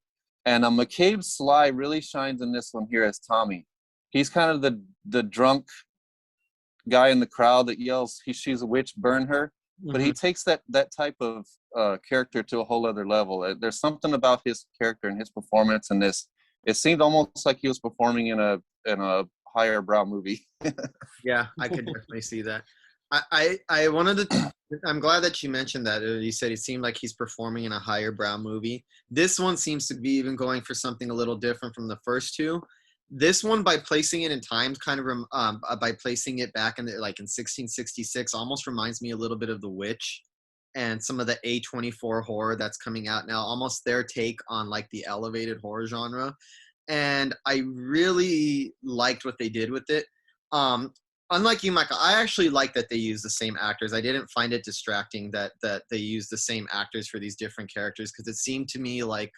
And McCabe Sly really shines in this one here as Tommy. He's kind of the drunk guy in the crowd that yells, she's a witch, burn her. But he takes that type of character to a whole other level. There's something about his character and his performance in this. It seemed almost like he was performing in a higher brow movie. Yeah, I could definitely see that. I wanted to. I'm glad that you mentioned that. You said it seemed like he's performing in a higher brow movie. This one seems to be even going for something a little different from the first two. This one, by placing it in time, kind of by placing it back in in 1666, almost reminds me a little bit of The Witch and some of the A24 horror that's coming out now. Almost their take on like the elevated horror genre, and I really liked what they did with it. Unlike you, Michael, I actually like that they use the same actors. I didn't find it distracting that they use the same actors for these different characters, because it seemed to me like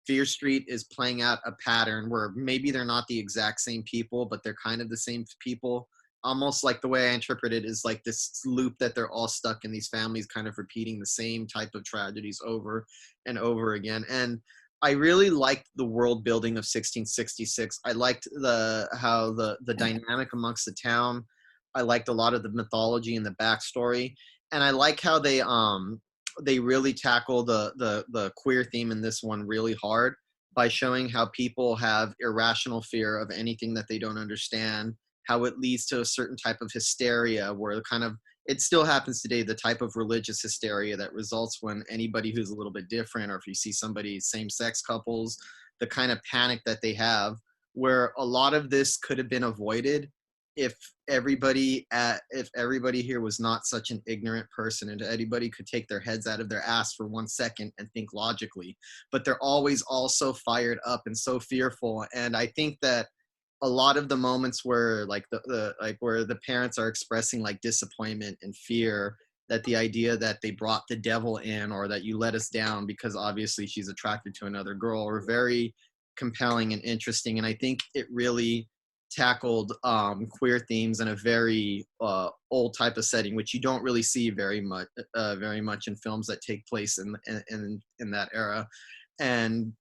Fear Street is playing out a pattern where maybe they're not the exact same people, but they're kind of the same people. Almost like the way I interpret it is like this loop that they're all stuck in, these families kind of repeating the same type of tragedies over and over again. And I really liked the world building of 1666. I liked how the dynamic amongst the town. I liked a lot of the mythology and the backstory, and I like how they really tackle the queer theme in this one really hard by showing how people have irrational fear of anything that they don't understand, how it leads to a certain type of hysteria where it still happens today, the type of religious hysteria that results when anybody who's a little bit different, or if you see somebody, same-sex couples, the kind of panic that they have, where a lot of this could have been avoided if everybody here was not such an ignorant person, and anybody could take their heads out of their ass for 1 second and think logically. But they're always all so fired up and so fearful. And I think that a lot of the moments where where the parents are expressing like disappointment and fear that the idea that they brought the devil in, or that you let us down because obviously she's attracted to another girl, are very compelling and interesting. And I think it really tackled queer themes in a very old type of setting, which you don't really see very much in films that take place in that era. And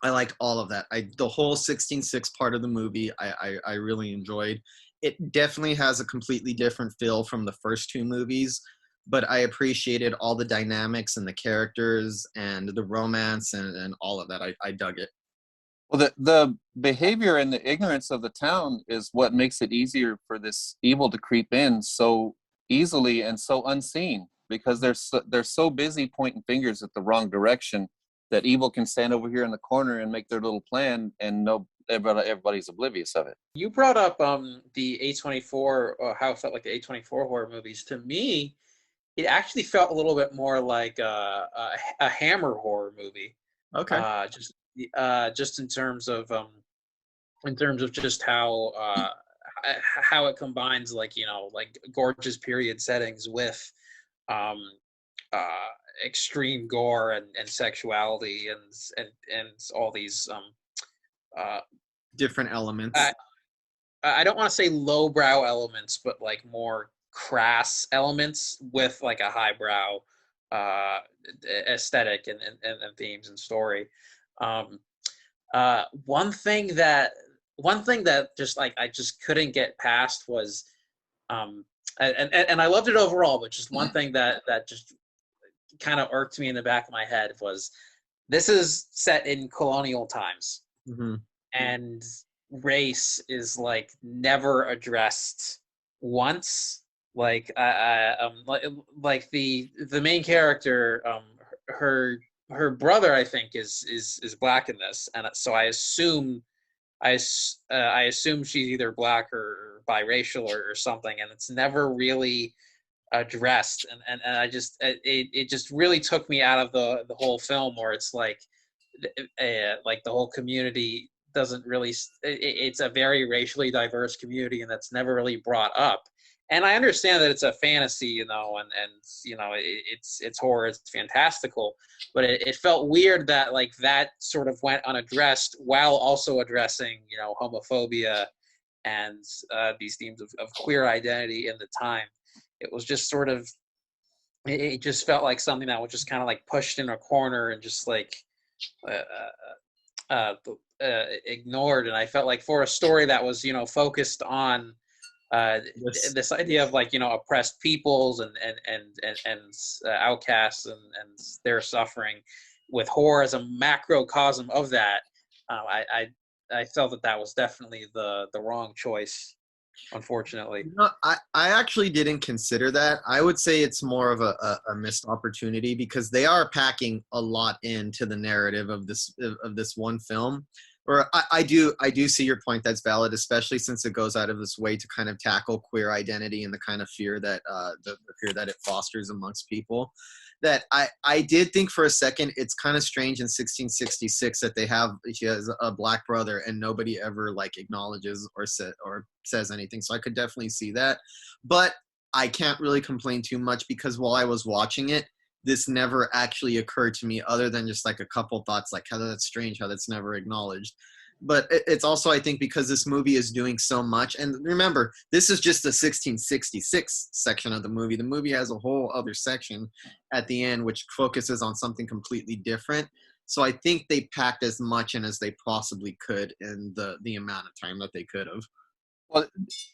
I liked all of that. The whole 16:6 part of the movie, I really enjoyed. It definitely has a completely different feel from the first two movies, but I appreciated all the dynamics and the characters and the romance and all of that. I dug it. Well, the behavior and the ignorance of the town is what makes it easier for this evil to creep in so easily and so unseen, because they're so busy pointing fingers at the wrong direction that evil can stand over here in the corner and make their little plan, and everybody's oblivious of it. You brought up the A24, how it felt like the A24 horror movies. To me, it actually felt a little bit more like a Hammer horror movie. Okay. Just in terms of just how it combines, like, like gorgeous period settings with um extreme gore and sexuality and all these uh Different elements. I, I don't want to say lowbrow elements, but like more crass elements with like a highbrow uh aesthetic and themes and story. um uh one thing that one thing that just like I just couldn't get past was um and I loved it overall, but just one thing that just kind of irked me in the back of my head was, this is set in colonial times, Hmm. and race is like never addressed once. Like the main character, her her brother, I think, is black in this, and so I assume she's either black or biracial or something, and it's never really addressed. And I just it just really took me out of the whole film, where it's like the whole community doesn't really it's a very racially diverse community, and that's never really brought up. And I understand that it's a fantasy, it's horror, it's fantastical, but it felt weird that like that sort of went unaddressed while also addressing homophobia and these themes of queer identity in the time. It was just sort of it just felt like something that was just kind of like pushed in a corner and just like uh, uh, ignored. And I felt like for a story that was focused on Yes. this idea of like oppressed peoples and outcasts and their suffering, with horror as a macrocosm of that, I felt that was definitely the wrong choice, unfortunately. No, I actually didn't consider that. I would say it's more of a missed opportunity because they are packing a lot into the narrative of this one film. Or I do see your point, that's valid, especially since it goes out of its way to kind of tackle queer identity and the kind of fear that the fear that it fosters amongst people. That I did think for a second it's kind of strange in 1666 that she has a black brother and nobody ever like acknowledges or says anything. So I could definitely see that, but I can't really complain too much because while I was watching it, this never actually occurred to me other than just like a couple thoughts like how that's strange, how that's never acknowledged. But it's also, I think, because this movie is doing so much. And remember, this is just the 1666 section of the movie. The movie has a whole other section at the end which focuses on something completely different. So I think they packed as much in as they possibly could in the amount of time that they could have. Well,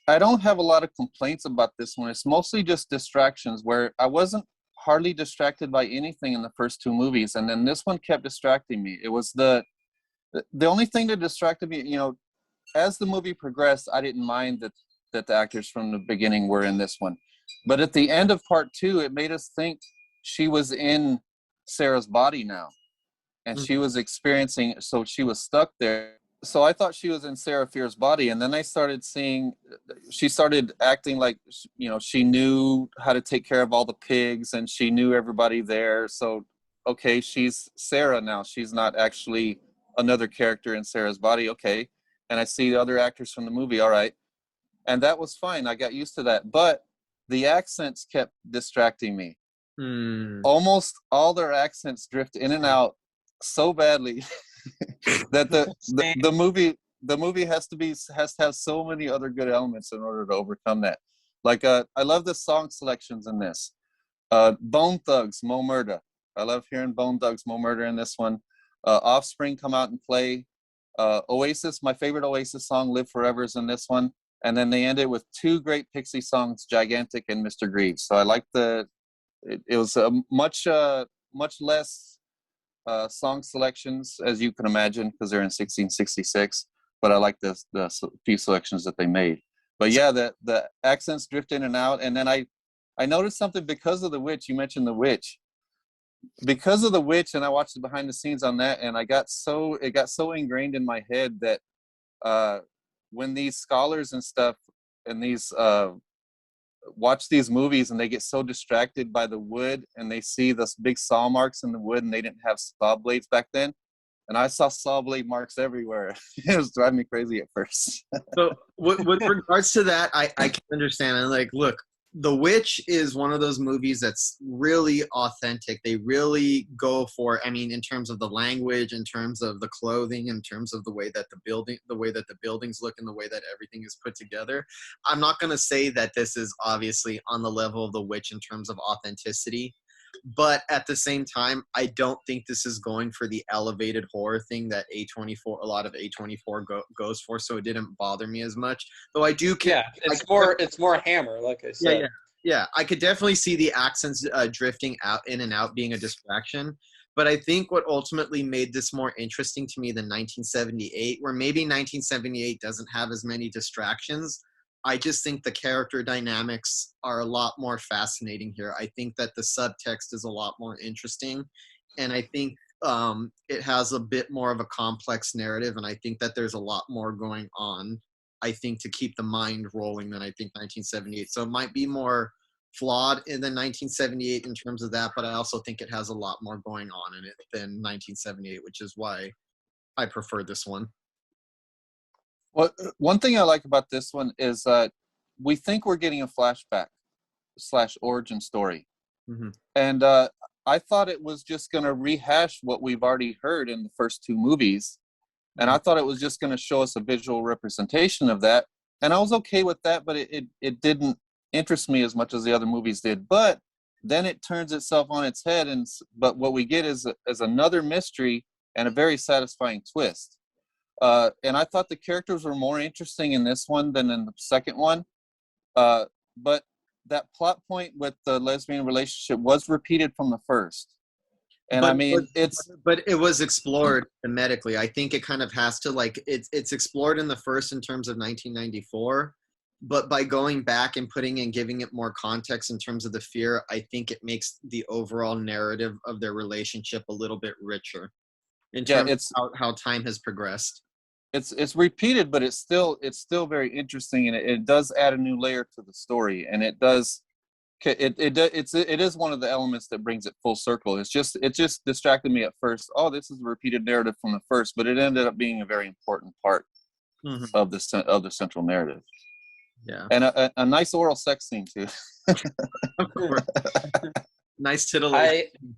I don't have a lot of complaints about this one. It's mostly just distractions, where I wasn't hardly distracted by anything in the first two movies, and then this one kept distracting me. It was the only thing that distracted me. As the movie progressed, I didn't mind that the actors from the beginning were in this one, but at the end of part two, it made us think she was in Sarah's body now, and she was experiencing. So she was stuck there. So I thought she was in Sarah Fier's body, and then I started seeing she started acting like she knew how to take care of all the pigs, and she knew everybody there. So okay, she's Sarah now. She's not actually another character in Sarah's body. Okay, and I see the other actors from the movie. All right, and that was fine. I got used to that, but the accents kept distracting me. Hmm. Almost all their accents drift in and out so badly that the movie has to have so many other good elements in order to overcome that. Like I love the song selections in this. Bone Thugs, Mo Murda. I love hearing Bone Thugs, Mo Murda in this one. Offspring come out and play. Oasis, my favorite Oasis song, Live Forever, is in this one. And then they ended with two great Pixie songs, Gigantic and Mr. Greaves. So I like it was a much less song selections, as you can imagine, because they're in 1666. But I like the few selections that they made. But yeah, the accents drift in and out. And then I noticed something because of The Witch. You mentioned The Witch. Because of The Witch, and I watched the behind the scenes on that, and it got so ingrained in my head that when these scholars and stuff and these watch these movies and they get so distracted by the wood and they see those big saw marks in the wood and they didn't have saw blades back then, and I saw saw blade marks everywhere. It was driving me crazy at first. So with regards to that, I can understand. And like, look, The Witch is one of those movies that's really authentic. They really go for, I mean, in terms of the language, in terms of the clothing, in terms of the way that the buildings look, and the way that everything is put together. I'm not going to say that this is obviously on the level of The Witch in terms of authenticity. But at the same time, I don't think this is going for the elevated horror thing that a lot of A24 goes for. So it didn't bother me as much. Though I do. Yeah, it's more Hammer, like I said. Yeah. I could definitely see the accents drifting out in and out being a distraction. But I think what ultimately made this more interesting to me than 1978, where maybe 1978 doesn't have as many distractions, I just think the character dynamics are a lot more fascinating here. I think that the subtext is a lot more interesting, and I think it has a bit more of a complex narrative, and I think that there's a lot more going on, I think, to keep the mind rolling than I think 1978. So it might be more flawed in than 1978 in terms of that, but I also think it has a lot more going on in it than 1978, which is why I prefer this one. Well, one thing I like about this one is we think we're getting a flashback / origin story. Mm-hmm. And I thought it was just going to rehash what we've already heard in the first two movies. And I thought it was just going to show us a visual representation of that. And I was okay with that, but it didn't interest me as much as the other movies did. But then it turns itself on its head. But what we get is another mystery and a very satisfying twist. And I thought the characters were more interesting in this one than in the second one. But that plot point with the lesbian relationship was repeated from the first. And But I mean, but it was explored thematically. I think it kind of has to, like, it's explored in the first in terms of 1994, but by going back and giving it more context in terms of the fear, I think it makes the overall narrative of their relationship a little bit richer in terms of how time has progressed. It's repeated, but it's still very interesting, and it does add a new layer to the story, and it is one of the elements that brings it full circle. It just distracted me at first. Oh, this is a repeated narrative from the first, but it ended up being a very important part of the central narrative. Yeah, and a nice oral sex scene too. of course. Nice titillation.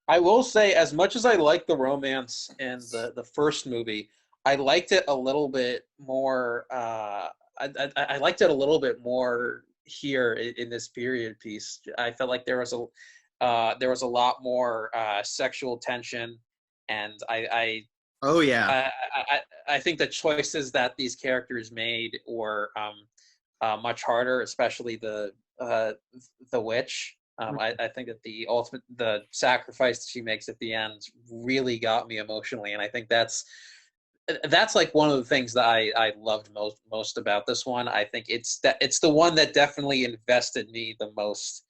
I will say, as much as I like the romance in the first movie, I liked it a little bit more. I liked it a little bit more here in this period piece. I felt like there was a lot more sexual tension, and I think the choices that these characters made were much harder, especially the witch. I think that the sacrifice she makes at the end really got me emotionally, and I think that's like one of the things that I loved most about this one. I think it's the one that definitely invested me the most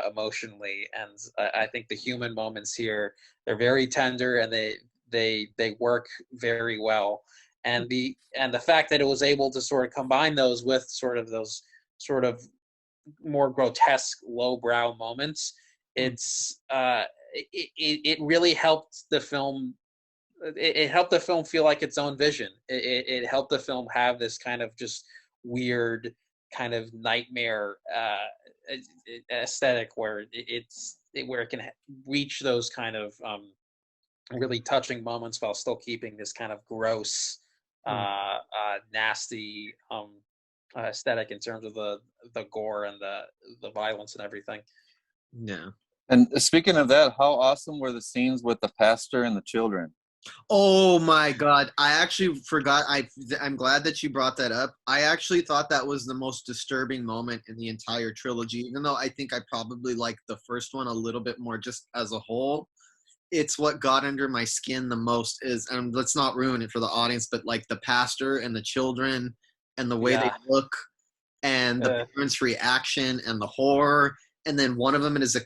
emotionally, and I think the human moments here, they're very tender, and they work very well. And the fact that it was able to sort of combine those with sort of those sort of more grotesque lowbrow moments, it really helped the film. It helped the film feel like its own vision. It helped the film have this kind of just weird kind of nightmare aesthetic where it can reach those kind of really touching moments while still keeping this kind of gross, nasty aesthetic in terms of the gore and the violence and everything. Yeah. And speaking of that, how awesome were the scenes with the pastor and the children? Oh my God. I actually forgot. I'm glad that you brought that up. I actually thought that was the most disturbing moment in the entire trilogy, even though I think I probably liked the first one a little bit more just as a whole. It's what got under my skin the most is, and let's not ruin it for the audience, but like the pastor and the children and the way they look and the parents' reaction and the horror. And then one of them is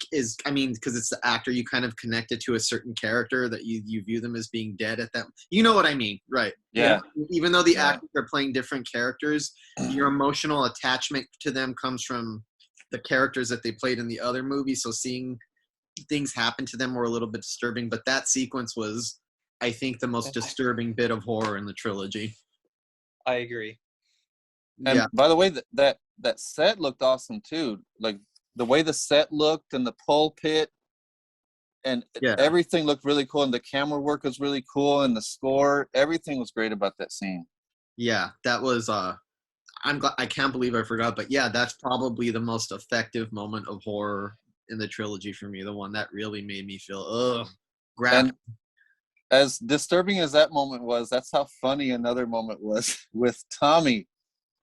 I mean, because it's the actor, you kind of connected to a certain character that you view them as being dead at that. You know what I mean, right? Yeah. Even though the actors are playing different characters, your emotional attachment to them comes from the characters that they played in the other movie. So seeing things happen to them were a little bit disturbing, but that sequence was I think, the most disturbing bit of horror in the trilogy. I agree. And Yeah, by the way, that set looked awesome too. Like the way the set looked and the pulpit and yeah. everything looked really cool. And the camera work was really cool, and the score, everything was great about that scene. Yeah, that was I'm glad, I can't believe I forgot, but yeah, that's probably the most effective moment of horror in the trilogy for me. The one that really made me feel grab. And as disturbing as that moment was, that's how funny another moment was with Tommy.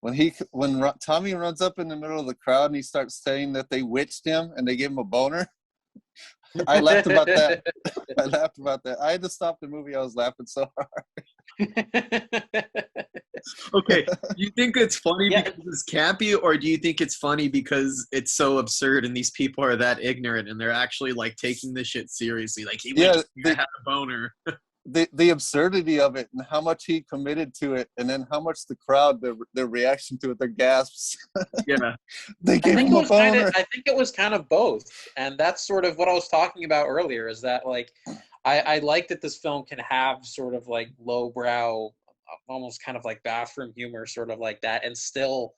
When Tommy runs up in the middle of the crowd and he starts saying that they witched him and they gave him a boner. I laughed about that. I laughed about that. I had to stop the movie. I was laughing so hard. Okay, do you think it's funny Yeah. because it's campy, or do you think it's funny because it's so absurd and these people are that ignorant and they're actually like taking this shit seriously? Like, he Yeah, had a boner. the absurdity of it and how much he committed to it, and then how much the crowd, their reaction to it, their gasps. Yeah, They gave him a boner. I think it was kind of both, and that's sort of what I was talking about earlier. Is that like, I like that this film can have sort of like lowbrow, almost kind of like bathroom humor, sort of like that, and still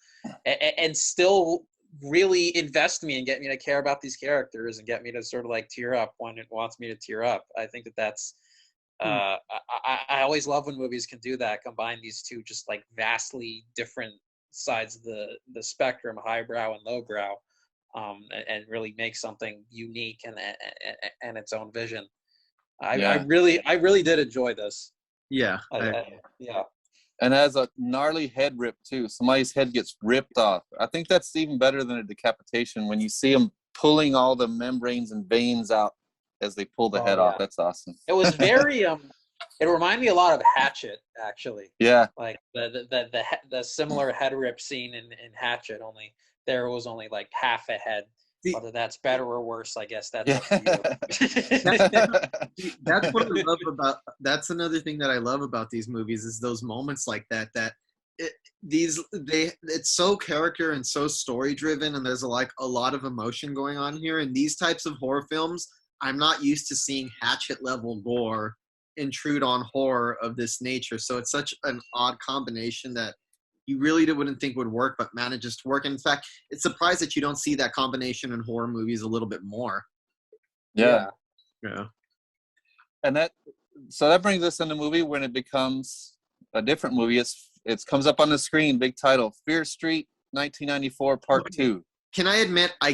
really invest me and get me to care about these characters and get me to sort of like tear up when it wants me to tear up. I think that's. I always love when movies can do that, combine these two just like vastly different sides of the spectrum, highbrow and lowbrow, and really make something unique and its own vision. I really did enjoy this. yeah. Yeah. And has a gnarly head rip too. Somebody's head gets ripped off. I think that's even better than a decapitation when you see them pulling all the membranes and veins out as they pull the head off. That's awesome. It was very it reminded me a lot of Hatchet, actually. Yeah. Like the similar head rip scene in Hatchet, only there was only like half a head. Whether that's better or worse, I guess that's up to you. That's what I love about. That's another thing that I love about these movies is those moments like that. It's so character and so story driven, and there's a lot of emotion going on here. And these types of horror films, I'm not used to seeing Hatchet level gore intrude on horror of this nature. So it's such an odd combination that you really wouldn't think would work, but manages to work. And in fact, it's surprised that you don't see that combination in horror movies a little bit more. Yeah. And that brings us in the movie when it becomes a different movie. It comes up on the screen, big title, Fear Street, 1994, Part 2. Can I admit I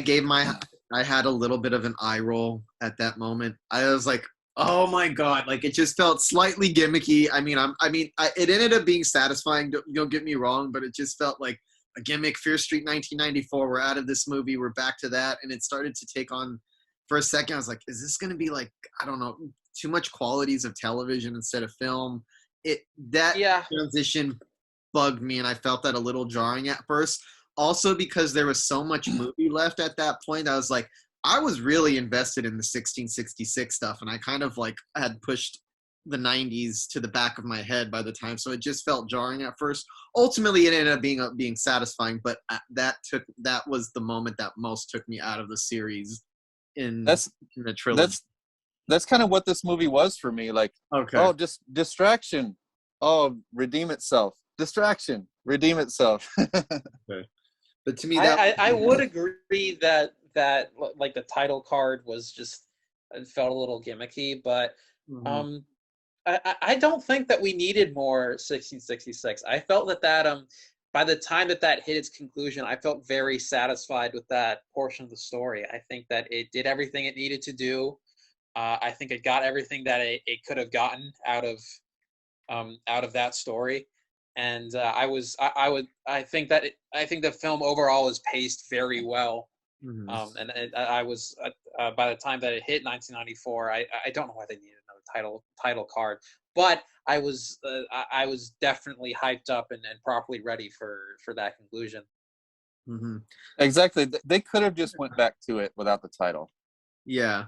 had a little bit of an eye roll at that moment. I was like, oh my God, like it just felt slightly gimmicky. It ended up being satisfying, don't get me wrong, but it just felt like a gimmick. Fear Street 1994, we're out of this movie, we're back to that. And it started to take on, for a second, I was like, is this going to be like, I don't know, too much qualities of television instead of film? Transition bugged me, and I felt that a little jarring at first. Also because there was so much movie left at that point, I was like, I was really invested in the 1666 stuff, and I kind of like had pushed the 90s to the back of my head by the time, so it just felt jarring at first. Ultimately, it ended up being satisfying, but that was the moment that most took me out of the series in the trilogy. That's kind of what this movie was for me. Like, oh, just distraction. Oh, redeem itself. Distraction. Redeem itself. Okay. But to me, I would agree that like the title card was just, it felt a little gimmicky, but I don't think that we needed more 1666. I felt that by the time that hit its conclusion, I felt very satisfied with that portion of the story. I think that it did everything it needed to do. I think it got everything that it could have gotten out of that story. And I think the film overall is paced very well. And I was by the time that it hit 1994, I don't know why they needed another title card, but I was definitely hyped up and properly ready for that conclusion. Exactly. They could have just went back to it without the title. Yeah.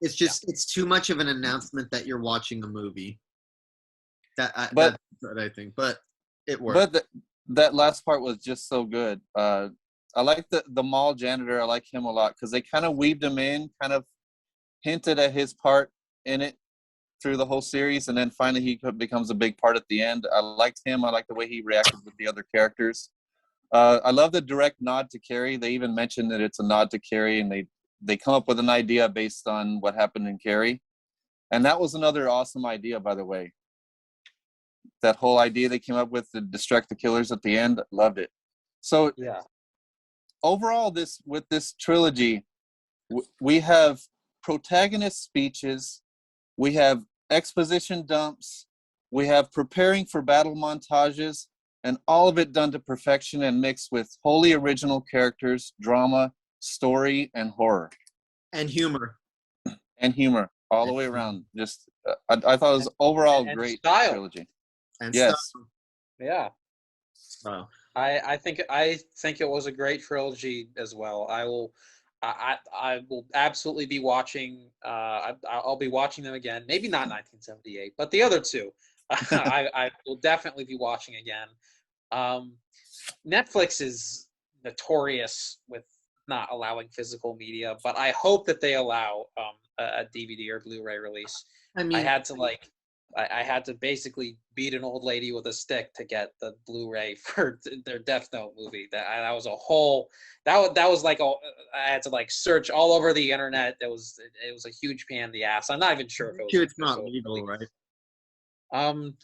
It's just it's too much of an announcement that you're watching a movie. That's what I think, but it worked. But that last part was just so good. I like the mall janitor. I like him a lot because they kind of weaved him in, kind of hinted at his part in it through the whole series, and then finally he becomes a big part at the end. I liked him. I liked the way he reacted with the other characters. I love the direct nod to Carrie. They even mentioned that it's a nod to Carrie, and they come up with an idea based on what happened in Carrie. And that was another awesome idea, by the way. That whole idea they came up with to distract the killers at the end, loved it. So Yeah. overall, with this trilogy, we have protagonist speeches, we have exposition dumps, we have preparing for battle montages, and all of it done to perfection and mixed with wholly original characters, drama, story, and horror. And humor. And humor all the way around. Just I thought it was overall and great style. trilogy. And Yes. stuff. Yeah. Wow. I think it was a great trilogy as well. I will absolutely be watching. I'll be watching them again. Maybe not 1978, but the other two, I will definitely be watching again. Netflix is notorious with not allowing physical media, but I hope that they allow a DVD or Blu-ray release. I mean, I had to basically beat an old lady with a stick to get the Blu-ray for their Death Note movie. That was a whole. That was like I had to like search all over the internet. It was a huge pain in the ass. I'm not even sure if it was. it's not legal, right? Um,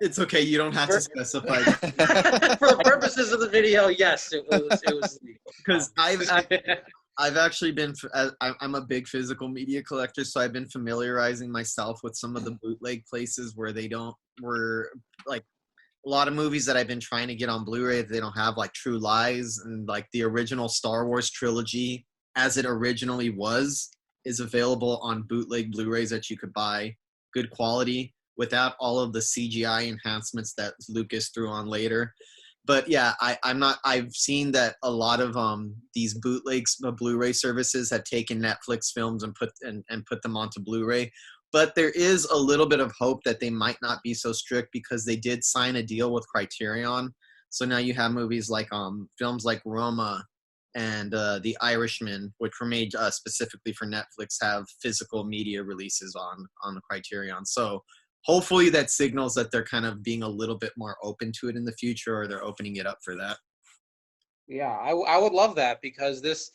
It's okay. You don't have to specify. for purposes of the video, yes, it was legal. Because I've actually been, I'm a big physical media collector, so I've been familiarizing myself with some of the bootleg places where like a lot of movies that I've been trying to get on Blu-ray, they don't have, like True Lies and like the original Star Wars trilogy as it originally was is available on bootleg Blu-rays that you could buy, good quality, without all of the CGI enhancements that Lucas threw on later. But yeah, I've seen that a lot of these bootlegs, Blu-ray services have taken Netflix films and put them onto Blu-ray. But there is a little bit of hope that they might not be so strict because they did sign a deal with Criterion. So now you have movies like films like Roma and The Irishman, which were made specifically for Netflix, have physical media releases on the Criterion. So hopefully that signals that they're kind of being a little bit more open to it in the future, or they're opening it up for that. Yeah, I would love that because this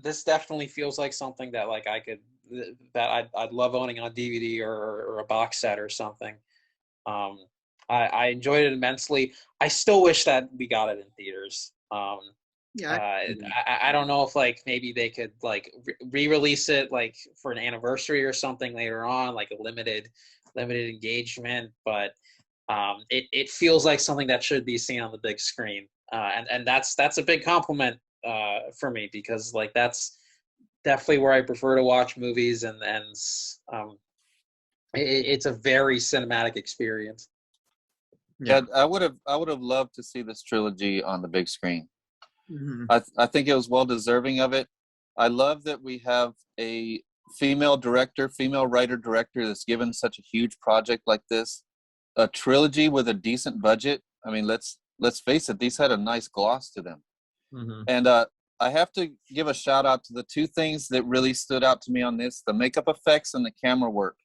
this definitely feels like something that like I'd love owning on DVD or a box set or something. I enjoyed it immensely. I still wish that we got it in theaters. I don't know if like maybe they could like re-release it like for an anniversary or something later on, like a limited engagement, but it feels like something that should be seen on the big screen, and that's a big compliment for me because like that's definitely where I prefer to watch movies, and it's a very cinematic experience. Yeah, I would have loved to see this trilogy on the big screen. Mm-hmm. I think it was well deserving of it. I love that we have a female writer director that's given such a huge project like this, a trilogy with a decent budget. I mean, let's face it, these had a nice gloss to them. Mm-hmm. And I have to give a shout out to the two things that really stood out to me on this: the makeup effects and the camera work.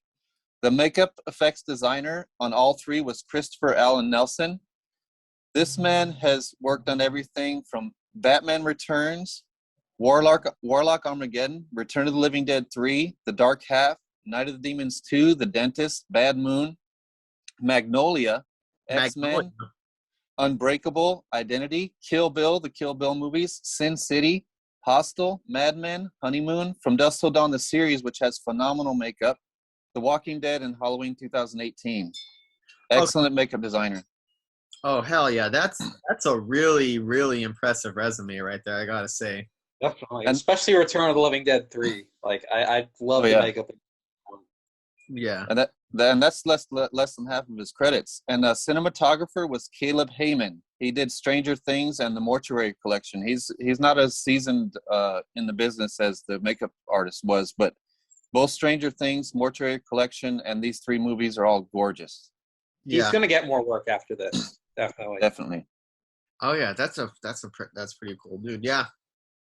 The makeup effects designer on all three was Christopher Allen Nelson. This man has worked on everything from Batman Returns, Warlock Armageddon, Return of the Living Dead 3, The Dark Half, Night of the Demons 2, The Dentist, Bad Moon, Magnolia, X-Men, Unbreakable, Identity, Kill Bill, the Kill Bill movies, Sin City, Hostel, Mad Men, Honeymoon, From Dusk Till Dawn the series, which has phenomenal makeup, The Walking Dead, and Halloween 2018. Excellent makeup designer. Oh hell yeah, that's a really, really impressive resume right there, I gotta say. Definitely, especially Return of the Living Dead 3. Like I love the makeup. Yeah, and that's less than half of his credits. And cinematographer was Caleb Heyman. He did Stranger Things and the Mortuary Collection. He's not as seasoned in the business as the makeup artist was, but both Stranger Things, Mortuary Collection, and these three movies are all gorgeous. He's gonna get more work after this. Definitely. Definitely. Oh yeah, that's pretty cool, dude. Yeah.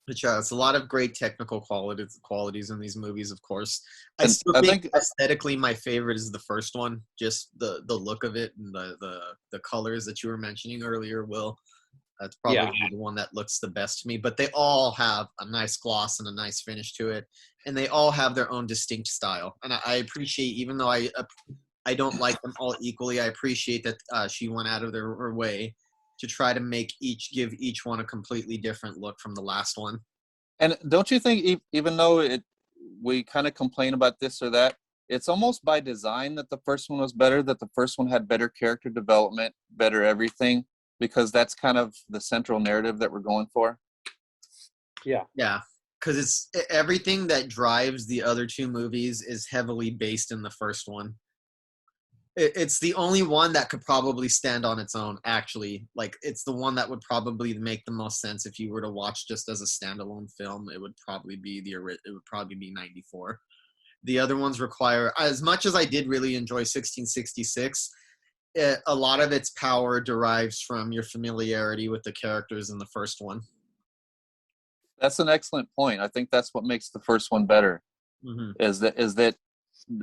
But yeah, it's a lot of great technical qualities in these movies, of course. I And still I think think aesthetically my favorite is the first one, just the look of it and the colors that you were mentioning earlier, Will. That's probably Yeah. the one that looks the best to me. But they all have a nice gloss and a nice finish to it, and they all have their own distinct style. And I appreciate, even though I don't like them all equally, I appreciate that she went out of her way to try to give each one a completely different look from the last one. And don't you think, even though we kind of complain about this or that, it's almost by design that the first one was better, that the first one had better character development, better everything, because that's kind of the central narrative that we're going for. Yeah. Yeah, because it's everything that drives the other two movies is heavily based in the first one. It's the only one that could probably stand on its own, actually. Like, it's the one that would probably make the most sense if you were to watch just as a standalone film. It would probably be 94. The other ones require, as much as I did really enjoy 1666, a lot of its power derives from your familiarity with the characters in the first one. That's an excellent point. I think that's what makes the first one better. Mm-hmm. Is that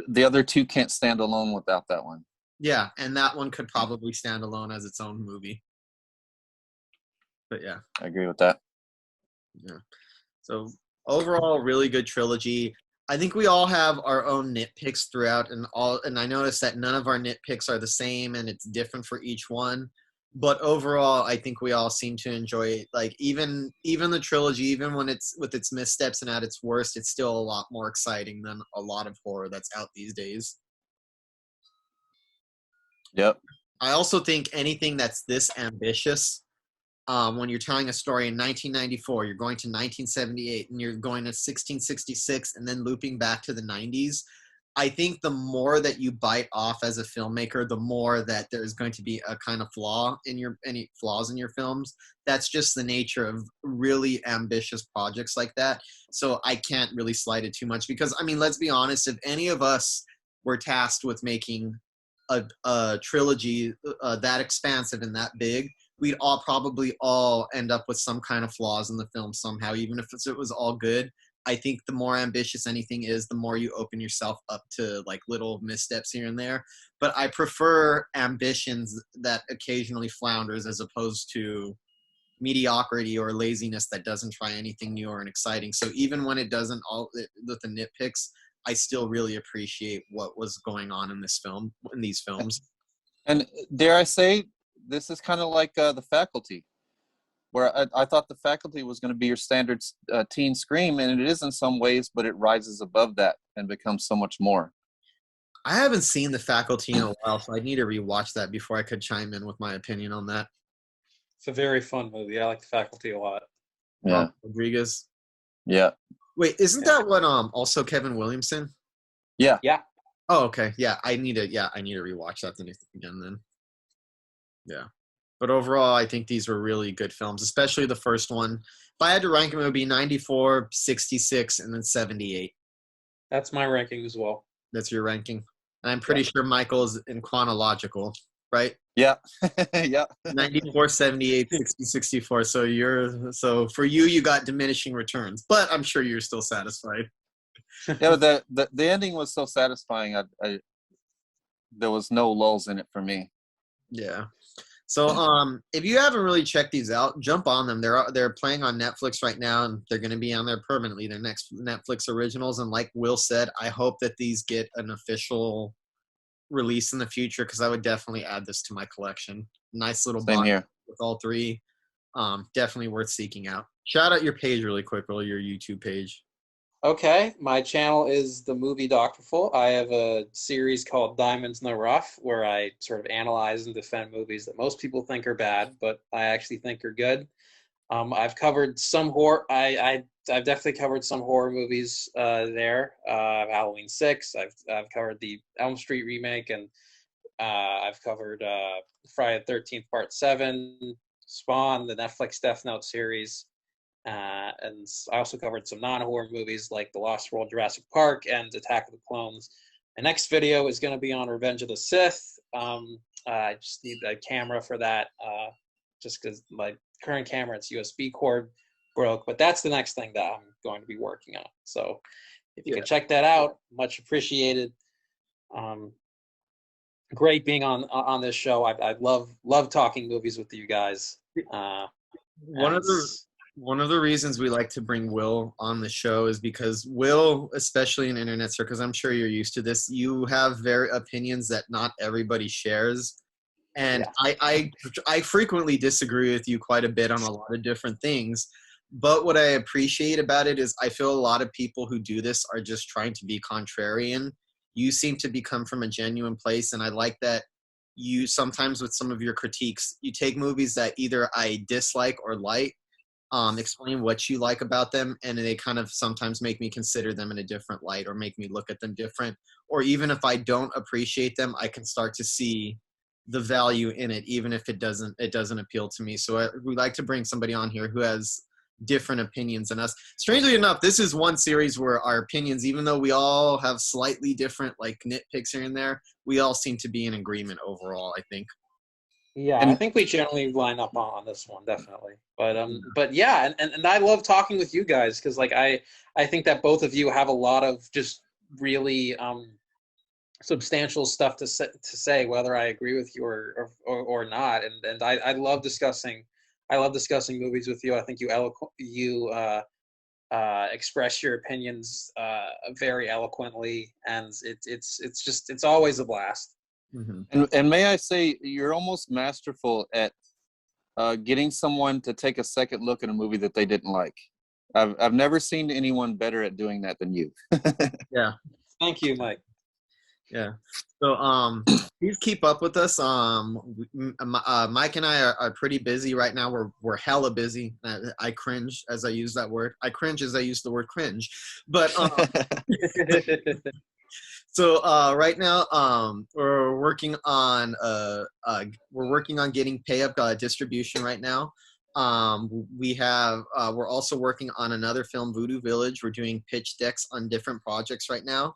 the other two can't stand alone without that one. Yeah, and that one could probably stand alone as its own movie. But yeah. I agree with that. Yeah. So overall, really good trilogy. I think we all have our own nitpicks throughout, and I noticed that none of our nitpicks are the same, and it's different for each one. But overall, I think we all seem to enjoy it. Like, even the trilogy, even when it's with its missteps and at its worst, it's still a lot more exciting than a lot of horror that's out these days. Yep. I also think anything that's this ambitious, when you're telling a story in 1994, you're going to 1978, and you're going to 1666, and then looping back to the 90s. I think the more that you bite off as a filmmaker, the more that there's going to be a kind of any flaws in your films. That's just the nature of really ambitious projects like that. So I can't really slight it too much, because, I mean, let's be honest, if any of us were tasked with making a trilogy that expansive and that big, we'd probably all end up with some kind of flaws in the film somehow, even if it was all good. I think the more ambitious anything is, the more you open yourself up to like little missteps here and there. But I prefer ambitions that occasionally flounders, as opposed to mediocrity or laziness that doesn't try anything new or exciting. So even when it doesn't, all with the nitpicks, I still really appreciate what was going on in these films. And dare I say, this is kind of like The Faculty, where I thought The Faculty was going to be your standard teen scream, and it is in some ways, but it rises above that and becomes so much more. I haven't seen The Faculty in a while, so I need to rewatch that before I could chime in with my opinion on that. It's a very fun movie. I like The Faculty a lot. Yeah. Robert Rodriguez. Yeah. Wait, isn't that what also Kevin Williamson? Yeah. Yeah. Oh, okay. Yeah, I need to rewatch that again then. Yeah. But overall, I think these were really good films, especially the first one. If I had to rank them, it would be 94, 66, and then 78. That's my ranking as well. That's your ranking. And I'm pretty sure Michael's in chronological, right? Yeah. Yeah. 94, 78, 60, 64. So for you got diminishing returns, but I'm sure you're still satisfied. Yeah, but the ending was so satisfying. There was no lulls in it for me. Yeah. So if you haven't really checked these out, jump on them. They're playing on Netflix right now, and they're going to be on there permanently. They're next Netflix originals, and like Will said, I hope that these get an official release in the future, because I would definitely add this to my collection. Nice little Same box here. with all three. Definitely worth seeking out. Shout out your page really quick, Will, your YouTube page. Okay, my channel is The Movie Doctorful. I have a series called Diamonds in the Rough, where I sort of analyze and defend movies that most people think are bad, but I actually think are good. I've covered some horror. I've definitely covered some horror movies there. Halloween 6. I've covered the Elm Street remake, and I've covered Friday the 13th Part 7, Spawn, the Netflix Death Note series. And I also covered some non-horror movies like The Lost World, Jurassic Park, and Attack of the Clones. My next video is going to be on Revenge of the Sith. I just need a camera for that, just because my current camera, it's USB cord. broke. But that's the next thing that I'm going to be working on. So if you Yeah. can check that out, much appreciated. Great being on this show. I love talking movies with you guys. One And of the reasons we like to bring Will on the show is because Will, especially in internet circles, I'm sure you're used to this, you have very opinions that not everybody shares. And yeah. I frequently disagree with you quite a bit on a lot of different things. But what I appreciate about it is I feel a lot of people who do this are just trying to be contrarian. You seem to come from a genuine place, and I like that you sometimes with some of your critiques, you take movies that either I dislike or like, explain what you like about them, and they kind of sometimes make me consider them in a different light or make me look at them different. Or even if I don't appreciate them, I can start to see the value in it, even if it doesn't appeal to me. So we like to bring somebody on here who has different opinions than us. Strangely enough, this is one series where our opinions, even though we all have slightly different like nitpicks here and there, we all seem to be in agreement overall, I think. Yeah, I And think we generally line up on this one, definitely. But yeah, and I love talking with you guys because like I think that both of you have a lot of just really substantial stuff to say, whether I agree with you or not. And I love discussing movies with you. I think you express your opinions very eloquently, and it's always a blast. Mm-hmm. and may I say, you're almost masterful at getting someone to take a second look at a movie that they didn't like. I've never seen anyone better at doing that than you. Yeah. Thank you, Mike. Yeah. So please keep up with us. Mike and I are pretty busy right now. We're hella busy. I cringe as I use that word. I cringe as I use the word cringe. But so right now we're working on getting pay up distribution right now. We're also working on another film, Voodoo Village. We're doing pitch decks on different projects right now.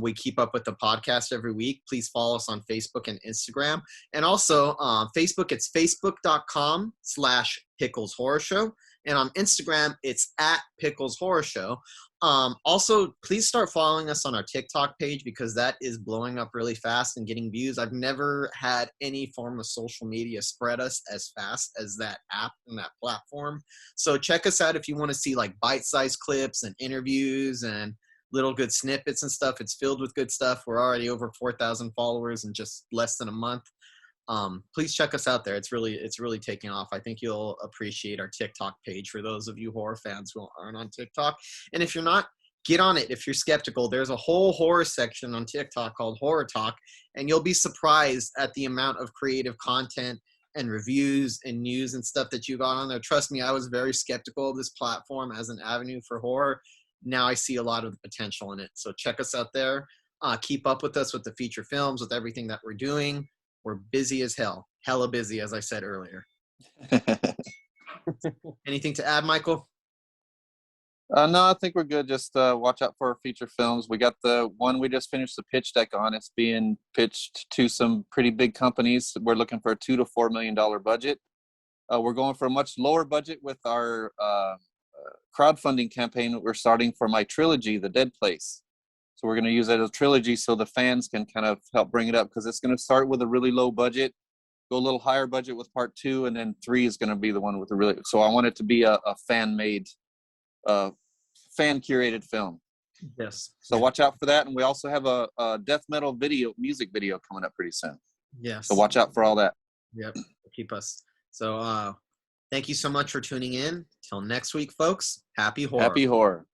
We keep up with the podcast every week. Please follow us on Facebook and Instagram. And also Facebook, it's facebook.com/Pickles Horror Show. And on Instagram, it's @Pickles Horror Show. Also, please start following us on our TikTok page because that is blowing up really fast and getting views. I've never had any form of social media spread us as fast as that app and that platform. So check us out if you want to see like bite-sized clips and interviews and little good snippets and stuff. It's filled with good stuff. We're already over 4,000 followers in just less than a month. Please check us out there. It's really taking off. I think you'll appreciate our TikTok page for those of you horror fans who aren't on TikTok. And if you're not, get on it. If you're skeptical, there's a whole horror section on TikTok called Horror Talk, and you'll be surprised at the amount of creative content and reviews and news and stuff that you got on there. Trust me, I was very skeptical of this platform as an avenue for horror. Now I see a lot of the potential in it. So check us out there. Keep up with us with the feature films, with everything that we're doing. We're busy as hell. Hella busy, as I said earlier. Anything to add, Michael? No, I think we're good. Just watch out for our feature films. We got the one we just finished the pitch deck on. It's being pitched to some pretty big companies. We're looking for a $2 to $4 million budget. We're going for a much lower budget with our crowdfunding campaign that we're starting for my trilogy, The Dead Place. So we're going to use that as a trilogy so the fans can kind of help bring it up, because it's going to start with a really low budget, go a little higher budget with part 2, and then 3 is going to be the one with the really. So I want it to be a fan-made, fan-curated film. Yes. So watch out for that. And we also have a death metal music video coming up pretty soon. Yes. So watch out for all that. Yep. Keep us. So thank you so much for tuning in. Till next week, folks. Happy horror. Happy horror.